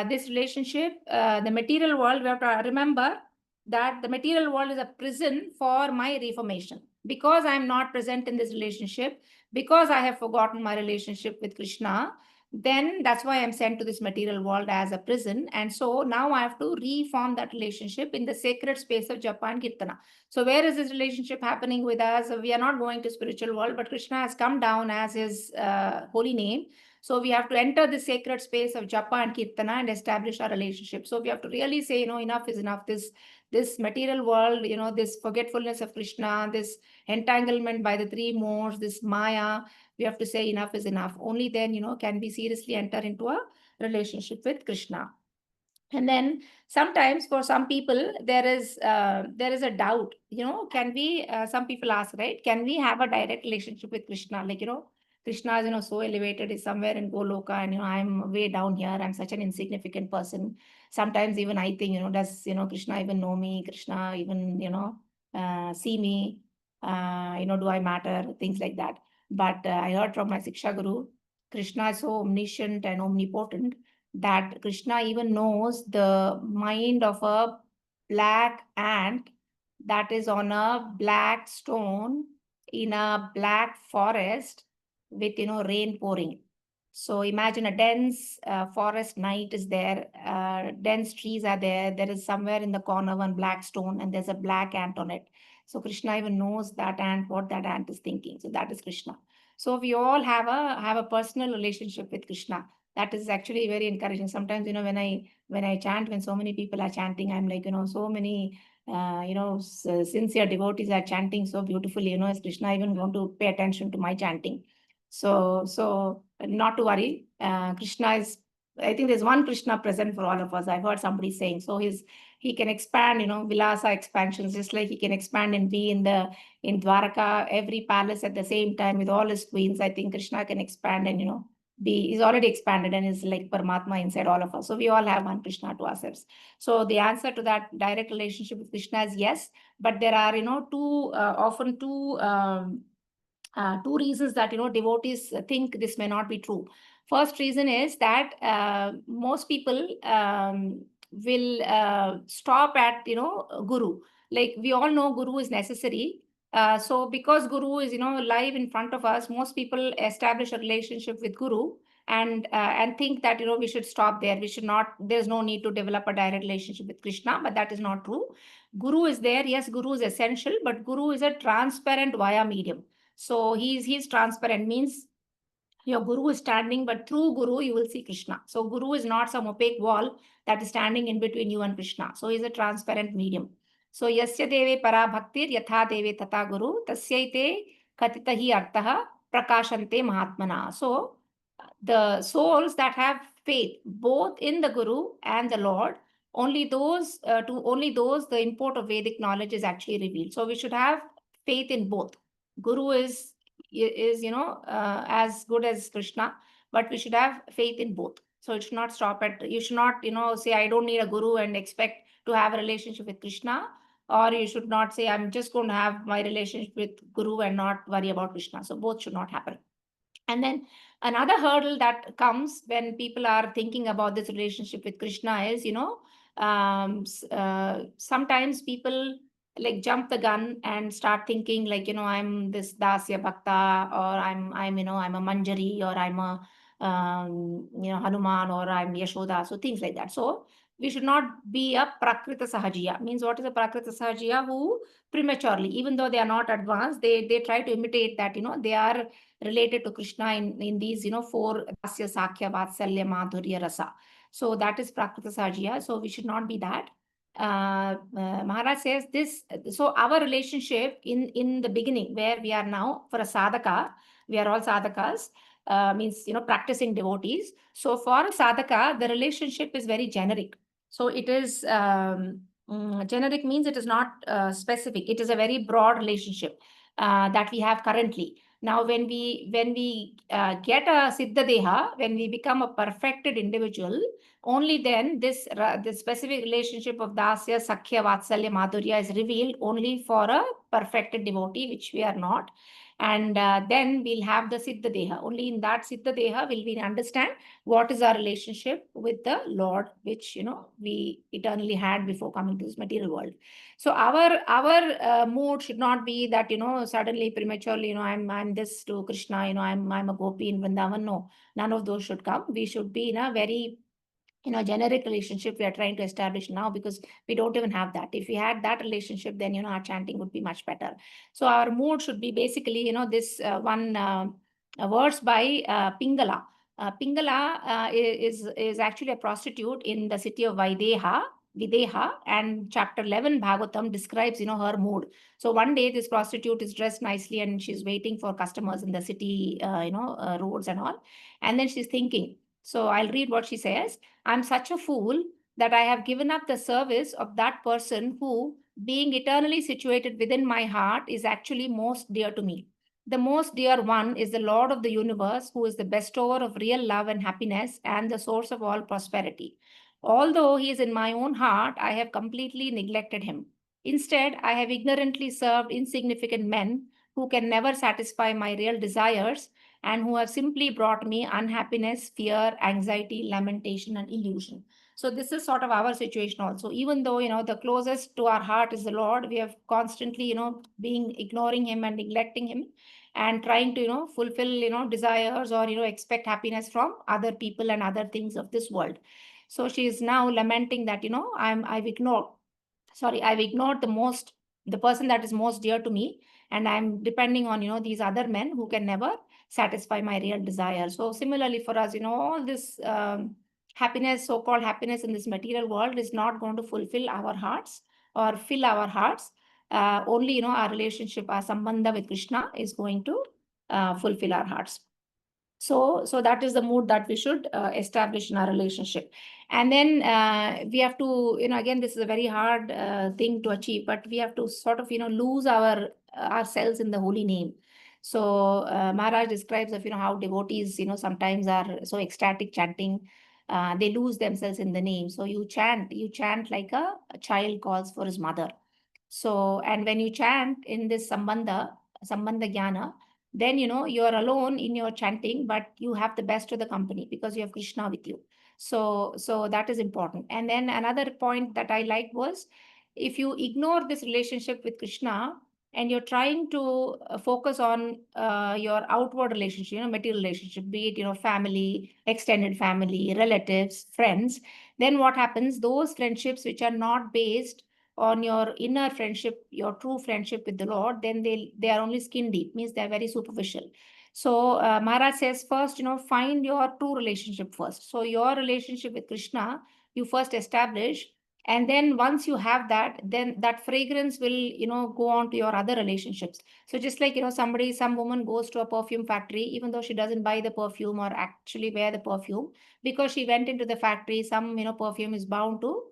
This relationship, the material world, we have to remember that the material world is a prison for my reformation. Because I am not present in this relationship, because I have forgotten my relationship with Krishna, then that's why I'm sent to this material world as a prison. And so now I have to reform that relationship in the sacred space of Japa and Kirtana. So where is this relationship happening with us? We are not going to spiritual world, but Krishna has come down as his holy name. So we have to enter the sacred space of Japa and Kirtana and establish our relationship. So we have to really say, enough is enough. This material world, this forgetfulness of Krishna, this entanglement by the three modes, this Maya, we have to say enough is enough. Only then, can we seriously enter into a relationship with Krishna. And then sometimes for some people, there is a doubt, can we, some people ask, right? Can we have a direct relationship with Krishna? Like, Krishna is, so elevated, is somewhere in Goloka, and, I'm way down here. I'm such an insignificant person. Sometimes even I think, does, Krishna even know me? Krishna even, see me? Do I matter? Things like that. But I heard from my Siksha Guru, Krishna is so omniscient and omnipotent that Krishna even knows the mind of a black ant that is on a black stone in a black forest with, rain pouring. So imagine a dense forest night is there, dense trees are there. There is somewhere in the corner one black stone and there's a black ant on it. So Krishna even knows that ant, what that ant is thinking. So that is Krishna. So we all have a personal relationship with Krishna. That is actually very encouraging. Sometimes, when I chant, when so many people are chanting, I'm like, so many sincere devotees are chanting so beautifully, is Krishna even going to pay attention to my chanting? So not to worry. Krishna is, I think there's one Krishna present for all of us. I've heard somebody saying, so he can expand, Vilasa expansions, just like he can expand and be in Dwaraka, every palace at the same time with all his queens. I think Krishna can expand and, he's already expanded and is like Paramatma inside all of us. So we all have one Krishna to ourselves. So the answer to that direct relationship with Krishna is yes, but there are, often two reasons that, devotees think this may not be true. First reason is that most people will stop at, Guru. Like we all know Guru is necessary. So because Guru is, live in front of us, most people establish a relationship with Guru and think that, we should stop there. We should not, there's no need to develop a direct relationship with Krishna, but that is not true. Guru is there. Yes, Guru is essential, but Guru is a transparent via medium. So he's transparent, means your Guru is standing, but through Guru, you will see Krishna. So Guru is not some opaque wall that is standing in between you and Krishna. So he's a transparent medium. So yasya deve para bhaktir yatha deve tata guru tasyaite katitahi artaha prakashante mahatmana. So the souls that have faith both in the Guru and the Lord, only those the import of Vedic knowledge is actually revealed. So we should have faith in both. Guru is as good as Krishna, but we should have faith in both. So it should not stop at, you should not say I don't need a guru and expect to have a relationship with Krishna, or you should not say I'm just going to have my relationship with Guru and not worry about Krishna. So both should not happen. And then another hurdle that comes when people are thinking about this relationship with Krishna is, sometimes people like jump the gun and start thinking like, I'm this Dasya Bhakta, or I'm a Manjari, or I'm a, Hanuman, or I'm Yashoda. So things like that. So we should not be a Prakrita Sahajiya. Means what is a Prakrita Sahajiya? Who prematurely, even though they are not advanced, they try to imitate that, they are related to Krishna in these, 4 Dasya, Sakhya, Vatsalya, Madhurya, Rasa. So that is Prakrita Sahajiya. So we should not be that. Maharaj says this. So our relationship in the beginning, where we are now for a sadhaka, we are all sadhakas, means, practicing devotees. So for a sadhaka, the relationship is very generic. So it is generic, means it is not specific. It is a very broad relationship that we have currently. Now, when we get a Siddha Deha, when we become a perfected individual, only then this specific relationship of Dasya, Sakhya, Vatsalya, Madhurya is revealed only for a perfected devotee, which we are not. And then we'll have the Siddha Deha. Only in that Siddha Deha will we understand what is our relationship with the Lord, which, we eternally had before coming to this material world. So our mood should not be that, suddenly prematurely, I'm this to Krishna, I'm a gopi in Vrindavan. No, none of those should come. We should be in a very generic relationship we are trying to establish now, because we don't even have that. If we had that relationship, then, our chanting would be much better. So our mood should be basically, this one verse by Pingala. Pingala is actually a prostitute in the city of Videha, and chapter 11 Bhagavatam describes, her mood. So one day this prostitute is dressed nicely and she's waiting for customers in the city, roads and all. And then she's thinking. So I'll read what she says. I'm such a fool that I have given up the service of that person who, being eternally situated within my heart, is actually most dear to me. The most dear one is the Lord of the universe, who is the bestower of real love and happiness and the source of all prosperity. Although he is in my own heart, I have completely neglected him. Instead, I have ignorantly served insignificant men who can never satisfy my real desires and who have simply brought me unhappiness, fear, anxiety, lamentation, and illusion. So this is sort of our situation also. Even though, the closest to our heart is the Lord, we have constantly, being ignoring him and neglecting him and trying to, fulfill, desires or, expect happiness from other people and other things of this world. So she is now lamenting that, I've ignored the person that is most dear to me, and I'm depending on, these other men who can never satisfy my real desire. So similarly for us, all this happiness, so-called happiness in this material world is not going to fulfill our hearts or fill our hearts. Only, our relationship, our Sambandha with Krishna is going to fulfill our hearts. So that is the mood that we should establish in our relationship. And then we have to, again, this is a very hard thing to achieve, but we have to sort of, lose ourselves in the holy name. So Maharaj describes of, how devotees, sometimes are so ecstatic chanting, they lose themselves in the name. So you chant like a child calls for his mother. So, and when you chant in this Sambandha Jnana, then you're alone in your chanting, but you have the best of the company because you have Krishna with you. So that is important. And then another point that I liked was, if you ignore this relationship with Krishna and you're trying to focus on your outward relationship, material relationship, be it family, extended family, relatives, friends, then what happens? Those friendships which are not based on your inner friendship, your true friendship with the Lord, then they are only skin deep, means they're very superficial. So Maharaj says, first, find your true relationship first. So your relationship with Krishna, you first establish. And then once you have that, then that fragrance will, go on to your other relationships. So just like, some woman goes to a perfume factory, even though she doesn't buy the perfume or actually wear the perfume, because she went into the factory, some, perfume is bound to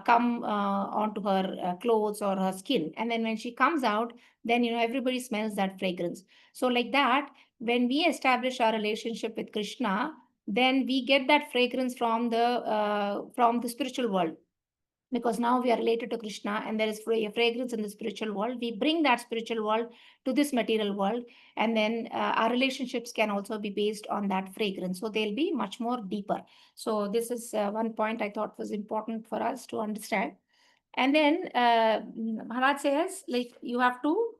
come onto her clothes or her skin. And then when she comes out, then, everybody smells that fragrance. So like that, when we establish our relationship with Krishna, then we get that fragrance from the spiritual world. Because now we are related to Krishna and there is a fragrance in the spiritual world. We bring that spiritual world to this material world, and then our relationships can also be based on that fragrance. So they'll be much more deeper. So this is one point I thought was important for us to understand. And then Maharaj says, like, you have to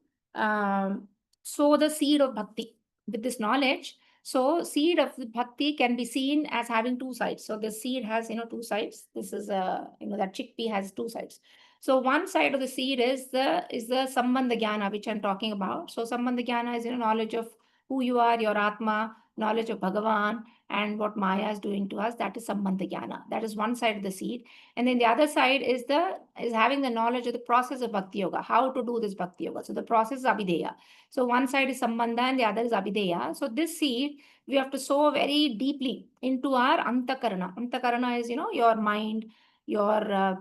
sow the seed of bhakti with this knowledge. So seed of bhakti can be seen as having two sides. So the seed has, two sides. This is that chickpea has two sides. So one side of the seed is the Sambandha Jnana, which I'm talking about. So Sambandha Jnana is, knowledge of who you are, your Atma, knowledge of Bhagavan, and what Maya is doing to us. That is Sambandha Jnana. That is one side of the seed. And then the other side is having the knowledge of the process of Bhakti Yoga, how to do this Bhakti Yoga. So the process is Abhideya. So one side is Sambandha and the other is Abhideya. So this seed, we have to sow very deeply into our Antakarana. Antakarana is, your mind, your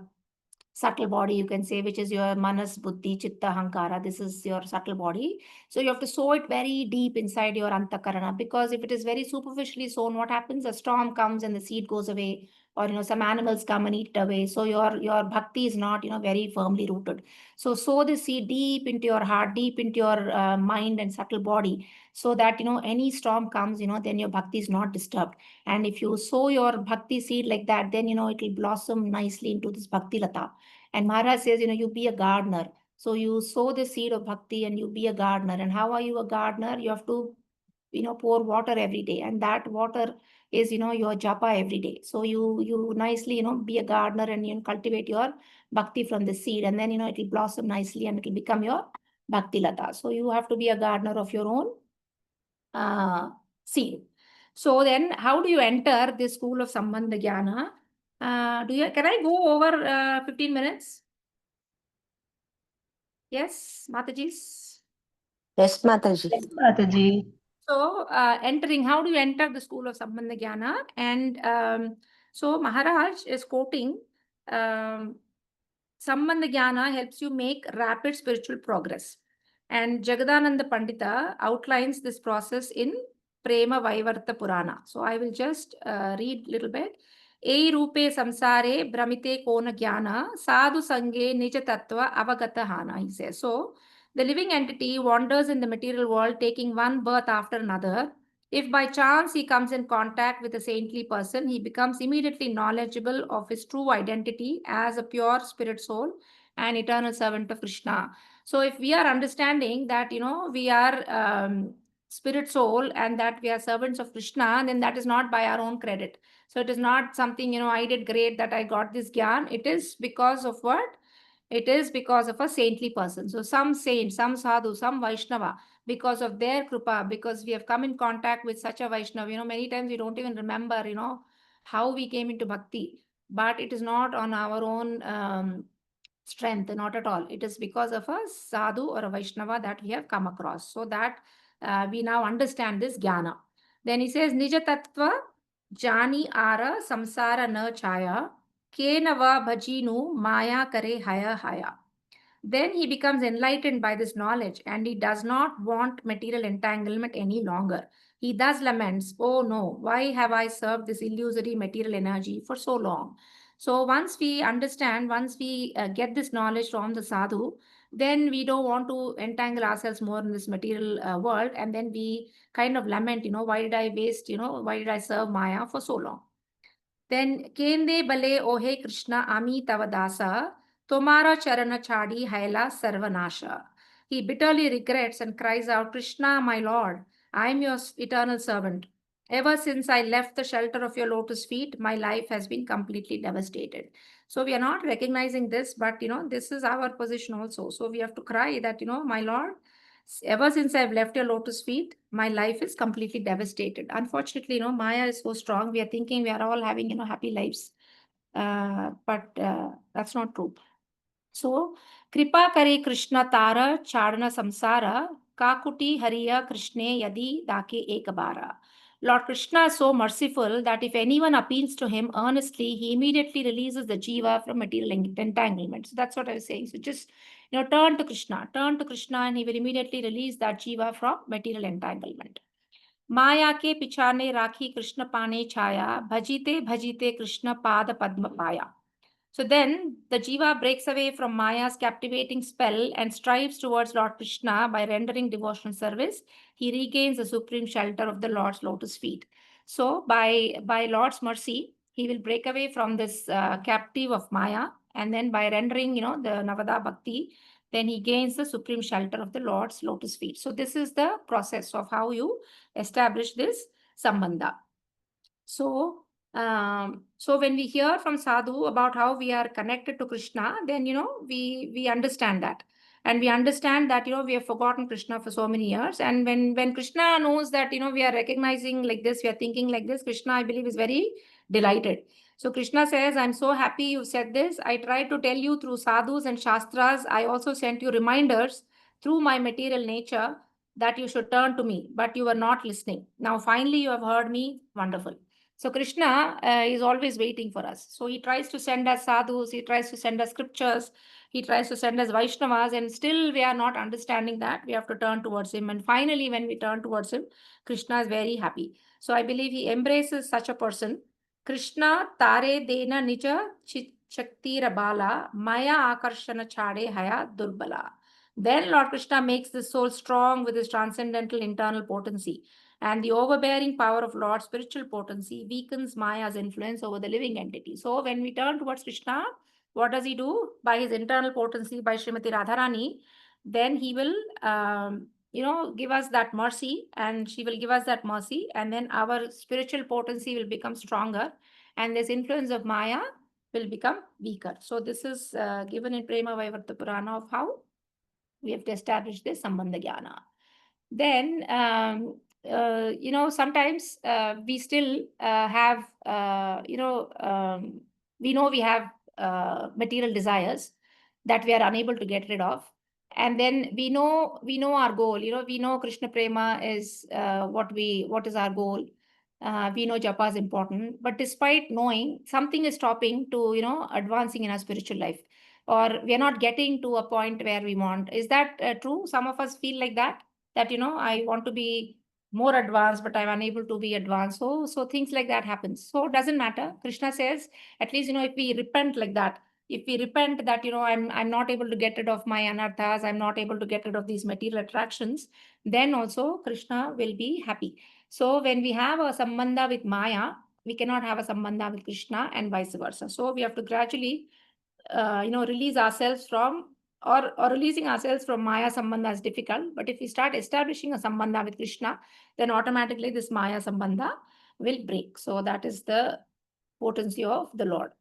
subtle body, you can say, which is your manas, buddhi, chitta, hankara. This is your subtle body. So you have to sow it very deep inside your antakarana, because if it is very superficially sown, what happens? A storm comes and the seed goes away, or some animals come and eat it away. So your bhakti is not very firmly rooted. So sow the seed deep into your heart, deep into your mind and subtle body, so that any storm comes, then your bhakti is not disturbed. And if you sow your bhakti seed like that, then it will blossom nicely into this bhakti lata. And Maharaj says, you be a gardener. So you sow the seed of bhakti and you be a gardener. And how are you a gardener? You have to, pour water every day. And that water is, your japa every day. So you nicely, be a gardener and cultivate your bhakti from the seed. And then, it will blossom nicely and it will become your bhakti lata. So you have to be a gardener of your own seed. So then how do you enter this school of Sambandha Jnana? Can I go over 15 minutes? Yes, Mataji's. Yes, Mataji. Mataji. So entering, how do you enter the school of Sambandha Jnana? And so Maharaj is quoting, Sambandha Jnana helps you make rapid spiritual progress. And Jagadananda Pandita outlines this process in Prema Vaivarta Purana. So I will just read a little bit. Ei rupe samsare brahmite kona jnana sadhu sange nija tattva avagata hana, he says. So the living entity wanders in the material world, taking one birth after another. If by chance he comes in contact with a saintly person, he becomes immediately knowledgeable of his true identity as a pure spirit soul and eternal servant of Krishna. So if we are understanding that, we are spirit soul and that we are servants of Krishna, then that is not by our own credit. So it is not something, I did great that I got this gyan. It is because of what? It is because of a saintly person. So some saint, some sadhu, some Vaishnava, because of their krupa, because we have come in contact with such a Vaishnava, many times we don't even remember, how we came into bhakti. But it is not on our own strength, not at all. It is because of a sadhu or a Vaishnava that we have come across. So that we now understand this jnana. Then he says, Nija tattva jani ara samsara na chaya kena va bhajinu maya kare haya haya. Then he becomes enlightened by this knowledge and he does not want material entanglement any longer. He thus laments, oh no, why have I served this illusory material energy for so long? So once we understand, once we get this knowledge from the sadhu, then we don't want to entangle ourselves more in this material world. And then we kind of lament, why did I waste, why did I serve Maya for so long? Then Kende Bale Ohe Krishna Ami Tavadasa Tomara Charana Chadi Haila Sarvanasha. He bitterly regrets and cries out, Krishna, my Lord, I am your eternal servant. Ever since I left the shelter of your lotus feet, my life has been completely devastated. So we are not recognizing this, but this is our position also. So we have to cry that, my Lord, ever since I've left your lotus feet, my life is completely devastated. Unfortunately, Maya is so strong. We are thinking we are all having, happy lives. But that's not true. So, Kripa Kare Krishna Tara Chadana Samsara Kakuti Hariya Krishne Yadi Dake Ekabara. Lord Krishna is so merciful that if anyone appeals to him earnestly, he immediately releases the jiva from material entanglement. So that's what I was saying. So just turn to Krishna, and he will immediately release that jiva from material entanglement. Maya ke pichane rakhi Krishna pane chaya, bhajite bhajite Krishna pada padma paya. So then the jiva breaks away from Maya's captivating spell and strives towards Lord Krishna by rendering devotional service. He regains the supreme shelter of the Lord's lotus feet. So by Lord's mercy, he will break away from this captive of Maya, and then by rendering, the Navada Bhakti, then he gains the supreme shelter of the Lord's lotus feet. So this is the process of how you establish this Sambandha. So when we hear from sadhu about how we are connected to Krishna, then we understand that, and we understand that we have forgotten Krishna for so many years. And when Krishna knows that we are recognizing like this, we are thinking like this, Krishna, I believe, is very delighted. So Krishna says, I'm so happy you said this. I tried to tell you through sadhus and shastras. I also sent you reminders through my material nature that you should turn to me, but you were not listening. Now finally you have heard me. Wonderful. So Krishna is always waiting for us. So he tries to send us sadhus, he tries to send us scriptures, he tries to send us Vaishnavas, and still we are not understanding that. We have to turn towards him. And finally, when we turn towards him, Krishna is very happy. So I believe he embraces such a person. Krishna tare dena nija shaktira bala maya akarshana chade haya durbala. Then Lord Krishna makes the soul strong with his transcendental internal potency. And the overbearing power of Lord's spiritual potency weakens Maya's influence over the living entity. So when we turn towards Krishna, what does he do? By his internal potency, by Srimati Radharani, then he will, give us that mercy, and she will give us that mercy, and then our spiritual potency will become stronger, and this influence of Maya will become weaker. So this is given in Prema Vaivarta Purana of how we have to establish this Sambandha Jnana. Then, sometimes we still have, we know we have material desires that we are unable to get rid of. And then we know our goal, we know Krishna Prema is what is our goal. We know japa is important, but despite knowing, something is stopping to, advancing in our spiritual life. or we are not getting to a point where we want. Is that true? Some of us feel like that, I want to be more advanced, but I'm unable to be advanced. So things like that happens. So it doesn't matter. Krishna says, at least, if we repent like that, if we repent that, I'm not able to get rid of my anarthas, I'm not able to get rid of these material attractions, then also Krishna will be happy. So when we have a sambandha with Maya, we cannot have a sambandha with Krishna and vice versa. So we have to gradually, release ourselves from, or releasing ourselves from Maya sambandha is difficult. But if we start establishing a sambandha with Krishna, then automatically this Maya sambandha will break. So that is the potency of the Lord.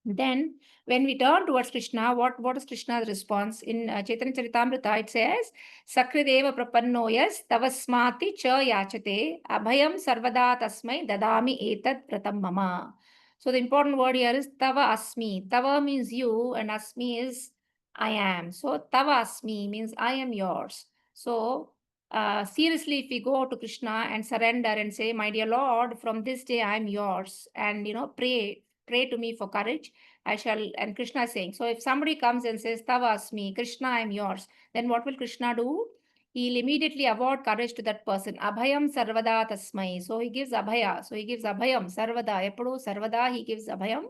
Then, when we turn towards Krishna, what is Krishna's response? In Chaitanya Charitamrita, it says, Sakrideva prapannoyas tavasmati cha yachate abhayam sarvada tasmai dadami etad pratam mama. So the important word here is tava asmi. Tava means you and asmi is I am. So tava asmi means I am yours. So seriously, if we go to Krishna and surrender and say, my dear Lord, from this day I am yours, and pray to me for courage, I shall. And Krishna is saying, so if somebody comes and says, Tava asmi, Krishna, I am yours, then what will Krishna do? He'll immediately award courage to that person. Abhayam sarvada tasmai. So he gives abhaya. So he gives abhayam sarvada. Eppudu sarvada he gives abhayam.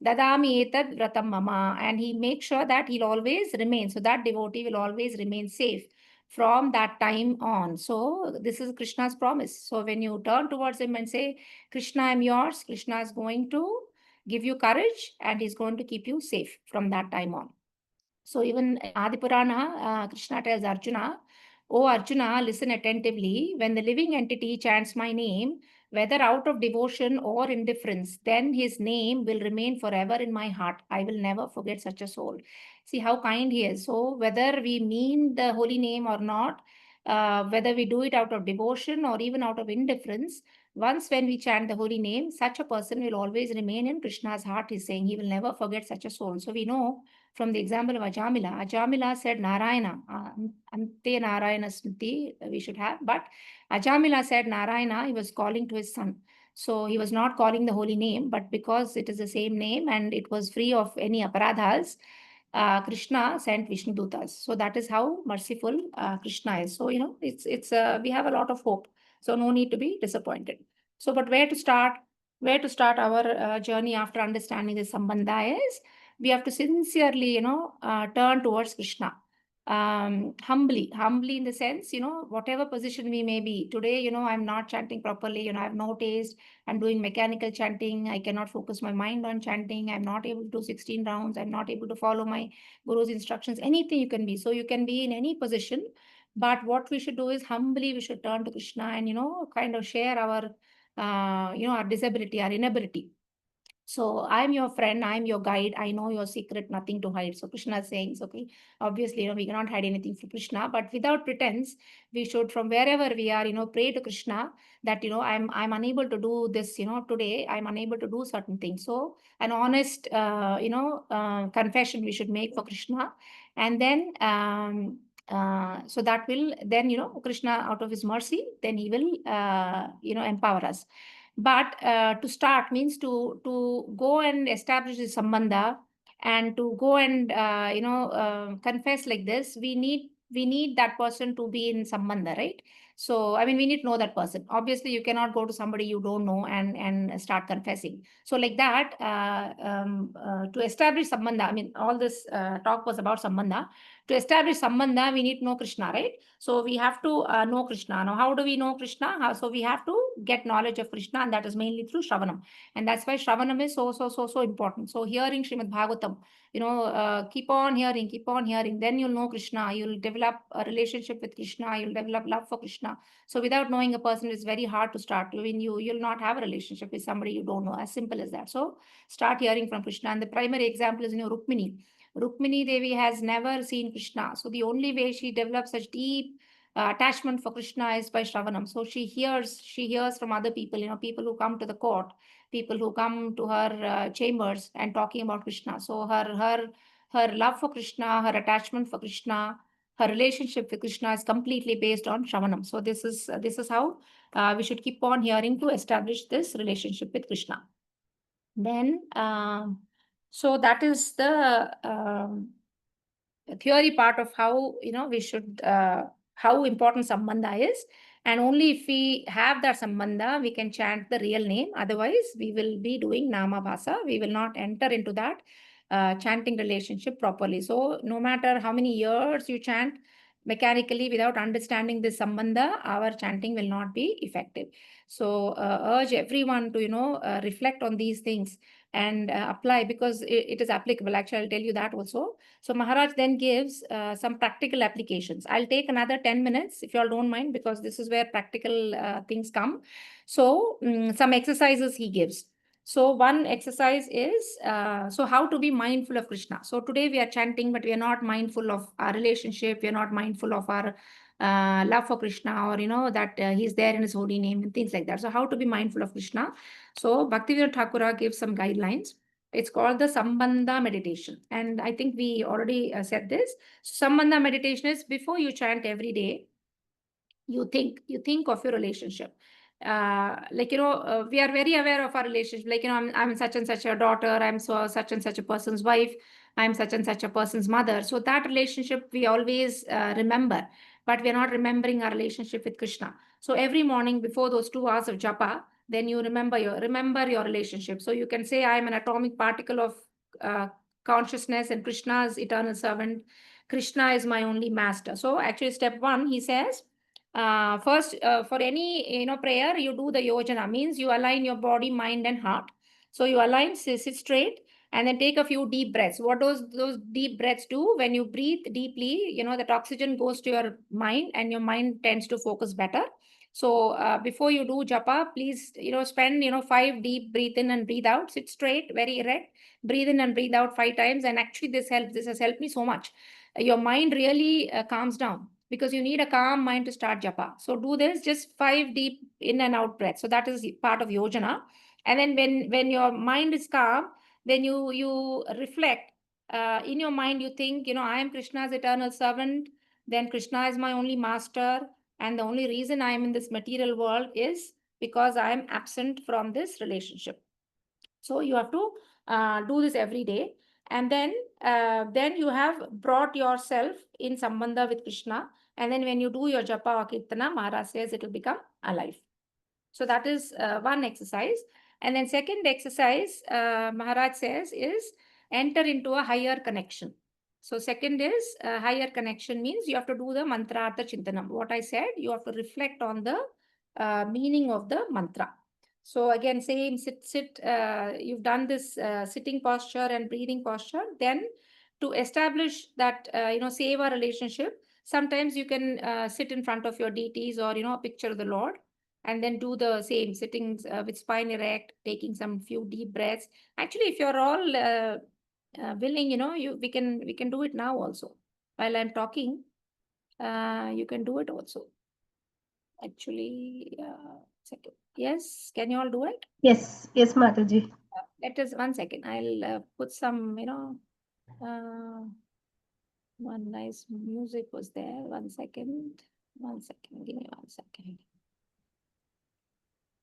Dadami etad vratam mama. And he makes sure that he'll always remain. So that devotee will always remain safe from that time on. So this is Krishna's promise. So when you turn towards him and say, Krishna, I'm yours, Krishna is going to give you courage and he's going to keep you safe from that time on. So even in Adi Purana, Krishna tells Arjuna, "O Arjuna, listen attentively. When the living entity chants my name, whether out of devotion or indifference, then his name will remain forever in my heart. I will never forget such a soul." See how kind he is. So whether we mean the holy name or not, whether we do it out of devotion or even out of indifference, once when we chant the holy name, such a person will always remain in Krishna's heart. He's saying he will never forget such a soul. So we know from the example of Ajamila, Ajamila said Narayana, Ante Narayana Smriti we should have, but Ajamila said Narayana, he was calling to his son. So he was not calling the holy name, but because it is the same name and it was free of any aparadhas, Krishna sent Vishnu Dutas. So that is how merciful Krishna is. So, it's we have a lot of hope. So no need to be disappointed. So, but where to start? Where to start our journey after understanding this Sambandha is, we have to sincerely, turn towards Krishna. Humbly in the sense, whatever position we may be. Today, I'm not chanting properly, I have no taste. I'm doing mechanical chanting. I cannot focus my mind on chanting. I'm not able to do 16 rounds. I'm not able to follow my guru's instructions. Anything you can be. So you can be in any position. But what we should do is humbly, we should turn to Krishna and, kind of share our, our disability, our inability. So I'm your friend, I'm your guide, I know your secret, nothing to hide. So Krishna is saying, okay, obviously, we cannot hide anything from Krishna, but without pretense, we should, from wherever we are, pray to Krishna that, I'm unable to do this, today, I'm unable to do certain things. So an honest, confession we should make for Krishna. And then, so that will then, Krishna, out of his mercy, then he will, empower us. But to start means to go and establish the sambandha and to go and confess like this. We need that person to be in sambandha, right? So I mean, we need to know that person. Obviously, you cannot go to somebody you don't know and start confessing. So like that, to establish sambandha, I mean, all this talk was about sambandha. To establish sambandha, we need to know Krishna, right? So we have to know Krishna. Now, how do we know Krishna? So we have to get knowledge of Krishna, and that is mainly through Shravanam. And that's why Shravanam is so important. So hearing Srimad Bhagavatam, keep on hearing, then you'll know Krishna. You'll develop a relationship with Krishna. You'll develop love for Krishna. So without knowing a person, it's very hard to start. You'll not have a relationship with somebody you don't know. As simple as that. So start hearing from Krishna. And the primary example is, Rukmini. Rukmini Devi has never seen Krishna. So the only way she develops such deep attachment for Krishna is by Shravanam. So she hears from other people, people who come to the court, people who come to her chambers and talking about Krishna. So her love for Krishna, her attachment for Krishna, her relationship with Krishna is completely based on Shravanam. So this is how we should keep on hearing to establish this relationship with Krishna. Then So that is the theory part of how we should how important Sambandha is. And only if we have that Sambandha, we can chant the real name. Otherwise, we will be doing Nama Bhasa. We will not enter into that chanting relationship properly. So no matter how many years you chant mechanically without understanding this Sambandha, our chanting will not be effective. So urge everyone to reflect on these things and apply, because it is applicable. Actually, I'll tell you that also. So Maharaj then gives some practical applications. I'll take another 10 minutes if you all don't mind, because this is where practical things come. So some exercises he gives. So one exercise is, so how to be mindful of Krishna. So today we are chanting, but we are not mindful of our relationship. We are not mindful of our love for Krishna, or that he's there in his holy name and things like that. So how to be mindful of Krishna. So Bhaktivedanta Thakura gives some guidelines. It's called the Sambandha meditation. And I think we already said this. Sambandha meditation is before you chant every day, you think of your relationship. We are very aware of our relationship. I'm such and such a daughter. I'm such and such a person's wife. I'm such and such a person's mother. So that relationship we always remember, but we are not remembering our relationship with Krishna. So every morning before those 2 hours of japa, then you remember your relationship. So you can say, I am an atomic particle of consciousness, and Krishna is eternal servant. Krishna is my only master. So actually, step 1, he says, first, for any prayer, you do the yojana, means you align your body, mind, and heart. So you align, sit straight, and then take a few deep breaths. What those deep breaths do? When you breathe deeply, that oxygen goes to your mind, and your mind tends to focus better. So before you do japa, please spend 5 deep breathe in and breathe out. Sit straight, very erect. Breathe in and breathe out 5 times. And actually, this helps. This has helped me so much. Your mind really calms down, because you need a calm mind to start japa. So do this, just 5 deep in and out breaths. So that is part of yojana. And then when your mind is calm, then you reflect. In your mind, you think, I am Krishna's eternal servant. Then Krishna is my only master. And the only reason I am in this material world is because I am absent from this relationship. So you have to do this every day. And then you have brought yourself in Sambandha with Krishna. And then when you do your japa or kirtana, Maharaj says it will become alive. So that is one exercise. And then second exercise, Maharaj says, is enter into a higher connection. So second is higher connection, means you have to do the mantra artha chintanam. What I said, you have to reflect on the meaning of the mantra. So again, same sit. You've done this sitting posture and breathing posture. Then to establish that seva relationship, sometimes you can sit in front of your deities, or a picture of the Lord, and then do the same sitting with spine erect, taking some few deep breaths. Actually, if you're all willing, we can do it now also. While I'm talking, you can do it also. Actually, second. Yes, can you all do it? Yes, Mataji. Let us 1 second. I'll put some, one nice music was there. 1 second. 1 second. Give me 1 second.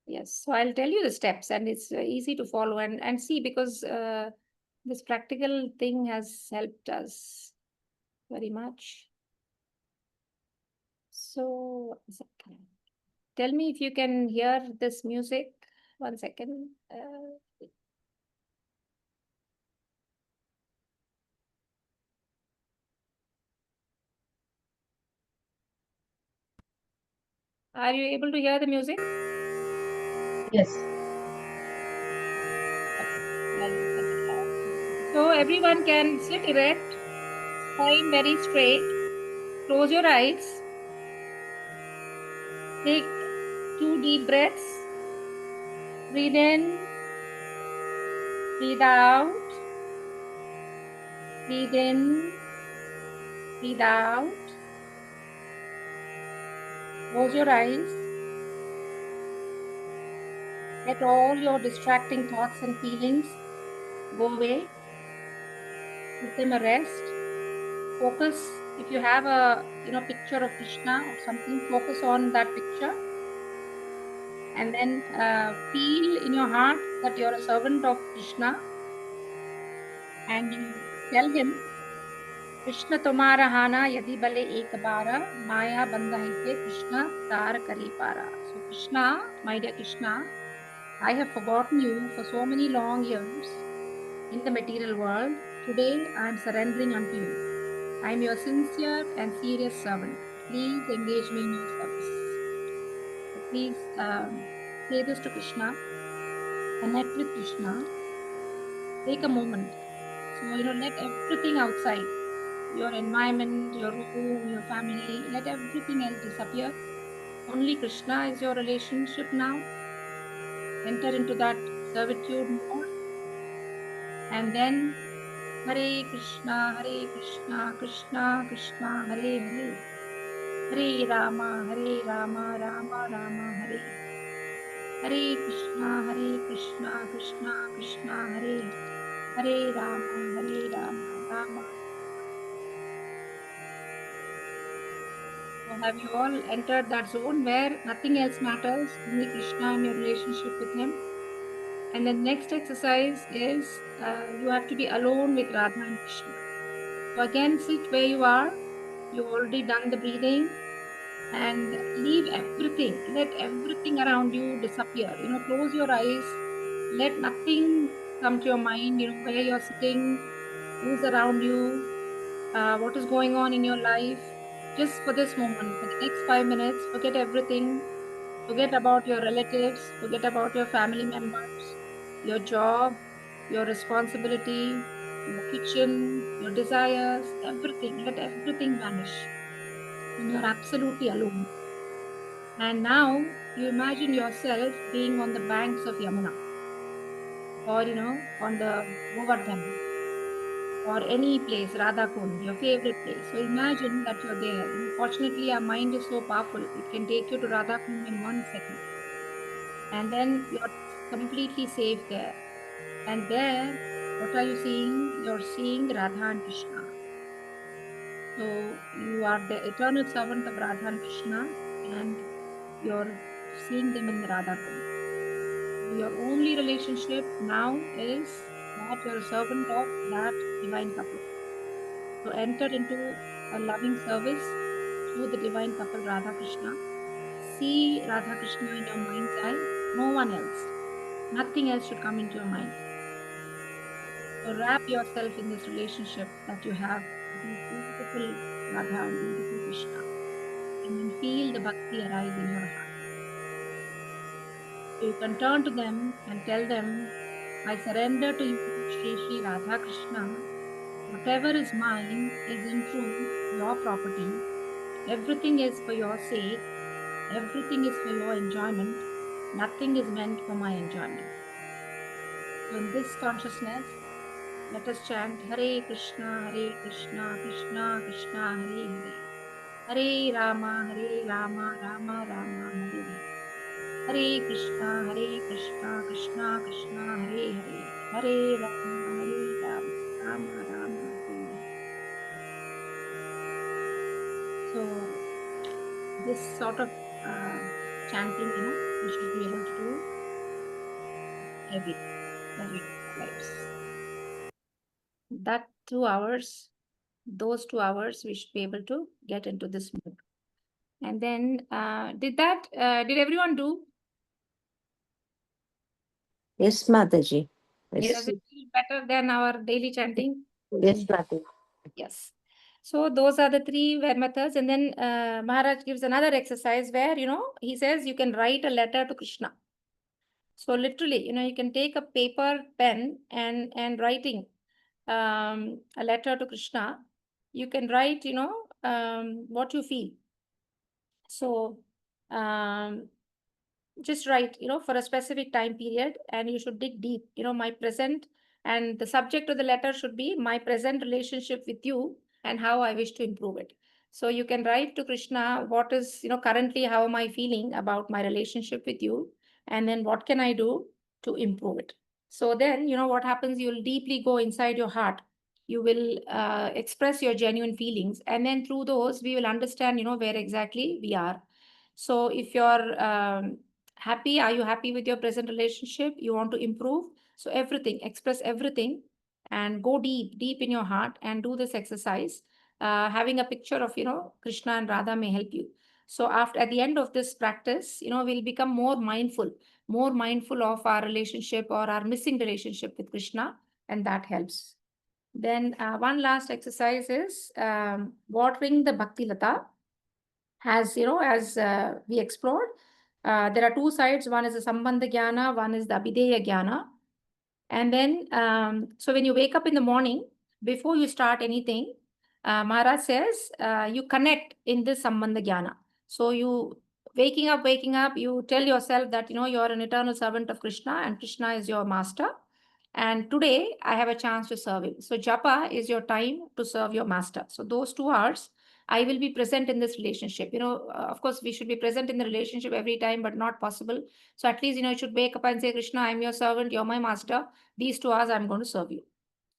Yes, so I'll tell you the steps, and it's easy to follow and see, because this practical thing has helped us very much. So 1 second. Tell me if you can hear this music. 1 second. Are you able to hear the music? Yes. So everyone can sit erect, spine very straight. Close your eyes. Take 2 deep breaths. Breathe in. Breathe out. Breathe in. Breathe out. Close your eyes. Let all your distracting thoughts and feelings go away. Give them a rest. Focus. If you have a picture of Krishna or something, focus on that picture. And then feel in your heart that you're a servant of Krishna. and you tell him, Krishna tomara hana yadi bale ek bara, maya bandha hai Krishna tar kari para. So Krishna, my dear Krishna, I have forgotten you for so many long years in the material world. Today I am surrendering unto you. I am your sincere and serious servant. Please engage me in your service. So please say this to Krishna. Connect with Krishna. Take a moment. So, let everything outside, your environment, your room, your family, let everything else disappear. Only Krishna is your relationship now. Enter into that servitude mode. And then Hare Krishna, Krishna Krishna, Hare Hare. Hare Rama, Rama Rama, Hare. Hare Krishna, Krishna Krishna, Hare. Hare Rama, Rama. So have you all entered that zone where nothing else matters, only Krishna and your relationship with him? And the next exercise is you have to be alone with Radha and Krishna. So again, sit where you are. You've already done the breathing. And leave everything. Let everything around you disappear. Close your eyes. Let nothing come to your mind. Where you're sitting, who's around you, what is going on in your life. Just for this moment, for the next 5 minutes, forget everything. Forget about your relatives. Forget about your family members, your job, your responsibility, your kitchen, your desires, everything. Let everything vanish. And you're absolutely alone. And now you imagine yourself being on the banks of Yamuna, or on the Govardhan, or any place, Radha Kund, your favorite place. So imagine that you're there. Fortunately, our mind is so powerful, it can take you to Radha Kund in 1 second. And then you're completely safe there. And there, what are you seeing? You're seeing Radha and Krishna. So you are the eternal servant of Radha and Krishna, and you're seeing them in the Radha Kund. Your only relationship now is that you're a servant of that divine couple. So enter into a loving service through the divine couple Radha Krishna. See Radha Krishna in your mind's eye, no one else. Nothing else should come into your mind. So wrap yourself in this relationship that you have with this beautiful Radha and beautiful Krishna. And then feel the bhakti arise in your heart. So you can turn to them and tell them, I surrender to you, Shri Radha Krishna. Whatever is mine is in truth your property. Everything is for your sake. Everything is for your enjoyment. Nothing is meant for my enjoyment. So in this consciousness, let us chant Hare Krishna, Krishna Krishna, Hare Hare. Hare Rama, Rama Rama, Hare Hare. Hare Krishna, Krishna Krishna, Hare Hare. Hare Rama, Rama Rama, Hare Hare. So this sort of chanting, we should be able to do every lives. That 2 hours, those 2 hours, we should be able to get into this mood. And then, did everyone do? Yes, Mataji. Does Yes, it feel better than our daily chanting? yes, Mataji. Yes. So those are the 3 methods. And then Maharaj gives another exercise where, he says you can write a letter to Krishna. So literally, you can take a paper, pen, and writing a letter to Krishna. You can write, what you feel. So just write, for a specific time period, and you should dig deep. My present, and the subject of the letter should be my present relationship with you and how I wish to improve it. So you can write to Krishna, what is, currently, how am I feeling about my relationship with you? And then what can I do to improve it? So then, what happens, you'll deeply go inside your heart. You will express your genuine feelings. And then through those, we will understand, where exactly we are. So if you're happy, are you happy with your present relationship? You want to improve? So everything, express everything. and go deep in your heart and do this exercise. Having a picture of, Krishna and Radha may help you. So at the end of this practice, we'll become more mindful of our relationship or our missing relationship with Krishna, and that helps. Then one last exercise is watering the Bhakti Lata. As we explored, there are two sides. One is the Sambandha Jnana, one is the Abhideya Jnana. And then, so when you wake up in the morning, before you start anything, Maharaj says, you connect in this Sambandha Jnana. So you waking up, you tell yourself that, you're an eternal servant of Krishna and Krishna is your master. And today I have a chance to serve him. So japa is your time to serve your master. So those 2 hours, I will be present in this relationship. Of course, we should be present in the relationship every time, but not possible. So at least, you should wake up and say, Krishna, I'm your servant, you're my master. These 2 hours, I'm going to serve you.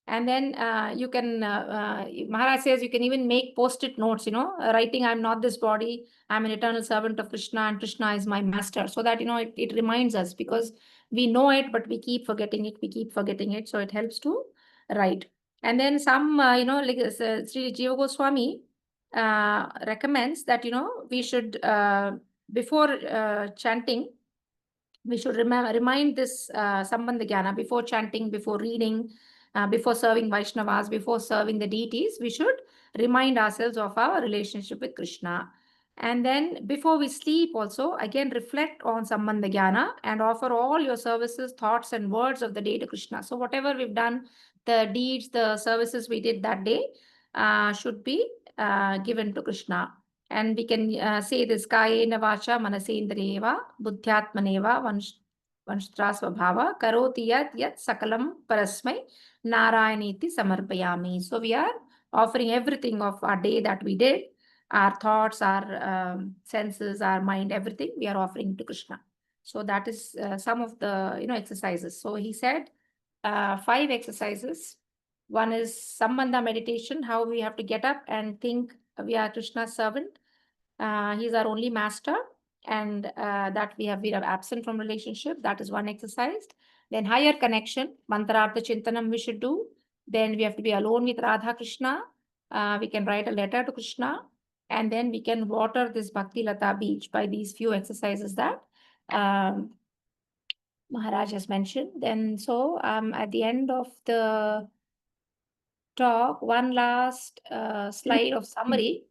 And then you can, Maharaj says, you can even make post-it notes, writing, I'm not this body, I'm an eternal servant of Krishna and Krishna is my master. So that, it reminds us, because we know it, but we keep forgetting it. So it helps to write. And then some, like Sri Jiva Goswami recommends that, we should, before chanting, we should remind this Sambandha Jnana before chanting, before reading, before serving Vaishnavas, before serving the deities. We should remind ourselves of our relationship with Krishna. And then before we sleep also, again, reflect on Sambandha Jnana and offer all your services, thoughts and words of the day to Krishna. So whatever we've done, the deeds, the services we did that day should be given to Krishna. And we can say this, Kayena Vacha Manasendriyeva Buddhyatmaneva Vanshtra Svabhava Karoti Yat Sakalam Parasmai Narayaniti Samarpayami. So we are offering everything of our day that we did, our thoughts, our senses, our mind, everything we are offering to Krishna. So that is some of the exercises. So he said 5 exercises. One is Sambandha meditation, how we have to get up and think we are Krishna's servant. He's our only master, and that we are absent from relationship. That is one exercise. Then higher connection, Mantrartha Chintanam we should do. Then we have to be alone with Radha Krishna. We can write a letter to Krishna, and then we can water this Bhakti Lata beach by these few exercises that Maharaj has mentioned. Then so at the end of the talk, one last slide of summary.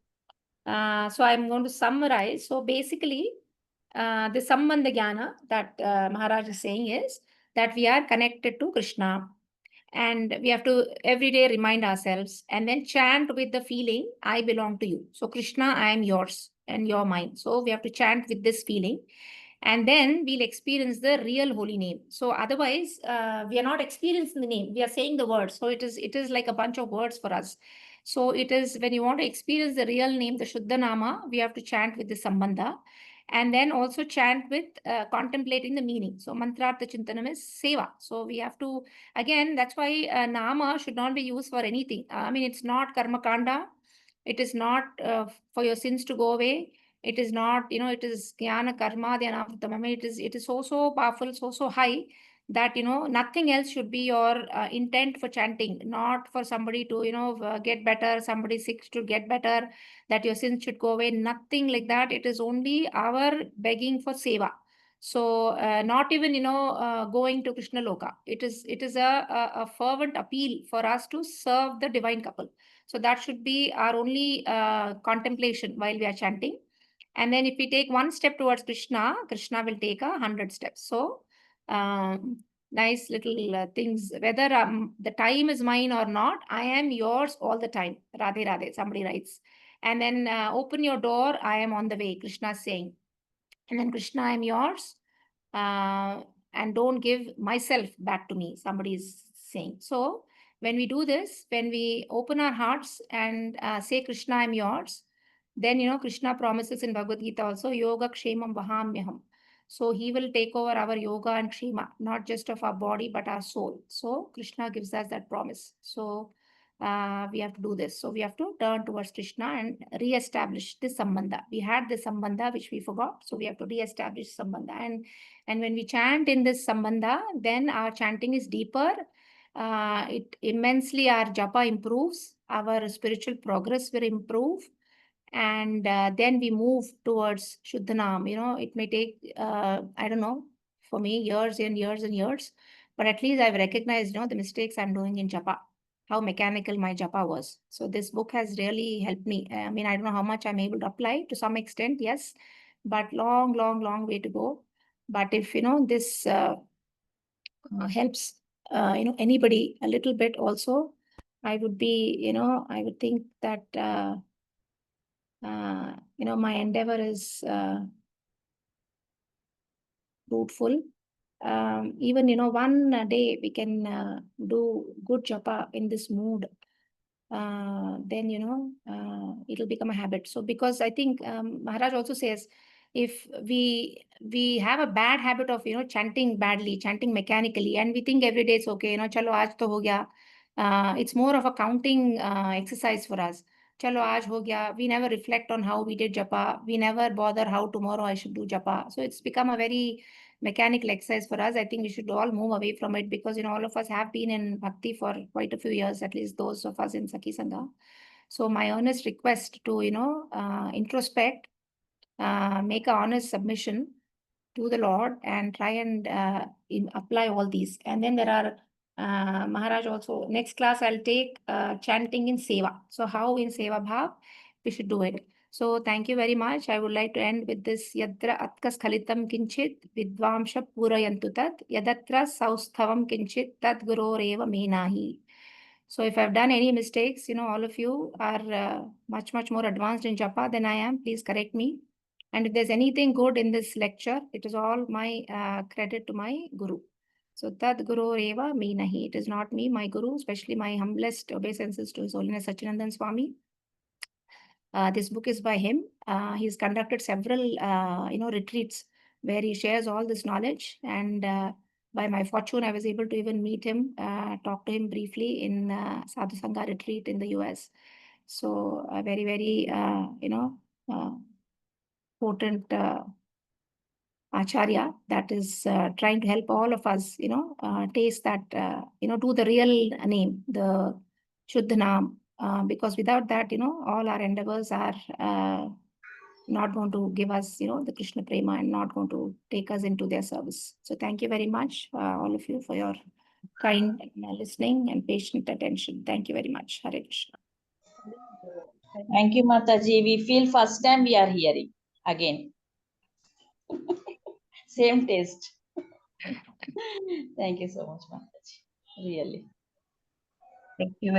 So I'm going to summarize. So basically, the Sambandha Jnana that Maharaj is saying is that we are connected to Krishna. And we have to every day remind ourselves and then chant with the feeling, I belong to you. So Krishna, I am yours and you're mine. So we have to chant with this feeling. And then we'll experience the real holy name. So otherwise, we are not experiencing the name. We are saying the words. So it is like a bunch of words for us. So it is when you want to experience the real name, the Shuddha Nama, we have to chant with the Sambandha. And then also chant with contemplating the meaning. So Mantrartha Chintanam is Seva. So we have to, again, that's why Nama should not be used for anything. I mean, it's not Karma Kanda. It is not for your sins to go away. It is not, it is Jnana Karma Dhyanamritam. I mean, it is so powerful, so high that, nothing else should be your intent for chanting, not for somebody to, get better, somebody sick to get better, that your sins should go away, nothing like that. It is only our begging for seva. So not even, going to Krishna Loka. It is a fervent appeal for us to serve the divine couple. So that should be our only contemplation while we are chanting. And then if we take one step towards Krishna, Krishna will take 100 steps. So nice little things, whether the time is mine or not, I am yours all the time. Radhe Radhe, somebody writes. And then open your door, I am on the way, Krishna is saying. And then Krishna, I am yours. And don't give myself back to me, somebody is saying. So when we do this, when we open our hearts and say, Krishna, I am yours, then, Krishna promises in Bhagavad Gita also, Yoga Kshemam Vahamyaham. So he will take over our yoga and kshema, not just of our body, but our soul. So Krishna gives us that promise. So we have to do this. So we have to turn towards Krishna and re-establish this Sambandha. We had this Sambandha, which we forgot. So we have to re-establish Sambandha. And when we chant in this Sambandha, then our chanting is deeper. it immensely our japa improves, our spiritual progress will improve, and then we move towards Shuddhanam. It may take, I don't know, for me, years and years and years, but at least I've recognized, the mistakes I'm doing in japa, how mechanical my japa was. So this book has really helped me. I mean, I don't know how much I'm able to apply to some extent, yes, but long, long, long way to go. But if, this helps, anybody a little bit also, I would be, I would think that, my endeavor is fruitful. Even, one day we can do good japa in this mood, then, it'll become a habit. So because I think Maharaj also says, if we have a bad habit of, chanting badly, chanting mechanically, and we think every day it's okay, chalo aaj to ho gaya. It's more of a counting exercise for us. Chalo aaj ho gaya. We never reflect on how we did japa. We never bother how tomorrow I should do japa. So it's become a very mechanical exercise for us. I think we should all move away from it because, all of us have been in bhakti for quite a few years, at least those of us in Sakhi Sangha. So my earnest request to, introspect, make a honest submission to the Lord and try and apply all these. And then there are, Maharaj also, next class I'll take chanting in Seva. So how in Seva Bhav we should do it. So thank you very much. I would like to end with this Yadra Atkas Khalitam Kinchit Vidvamsha Purayantu Tat Yadatra Sausthavam Kinchit Tat Guru Reva Menahi. So if I've done any mistakes, all of you are much, much more advanced in japa than I am. Please correct me. And if there's anything good in this lecture, it is all my credit to my guru. So Tad Guru Reva Menahi. It is not me, my guru, especially my humblest obeisances to His Holiness Sachinandan Swami. This book is by him. He's conducted several, retreats where he shares all this knowledge. And by my fortune, I was able to even meet him, talk to him briefly in Sadhu Sangha retreat in the US. So a very, very, potent acharya that is trying to help all of us, taste that, do the real name, the Shuddhanam. Because without that, all our endeavors are not going to give us, the Krishna Prema and not going to take us into their service. So thank you very much, all of you, for your kind listening and patient attention. Thank you very much. Hare Krishna. Thank you, Mataji. We feel first time we are hearing again. Same taste. Thank you so much, Mataji. Really. Thank you very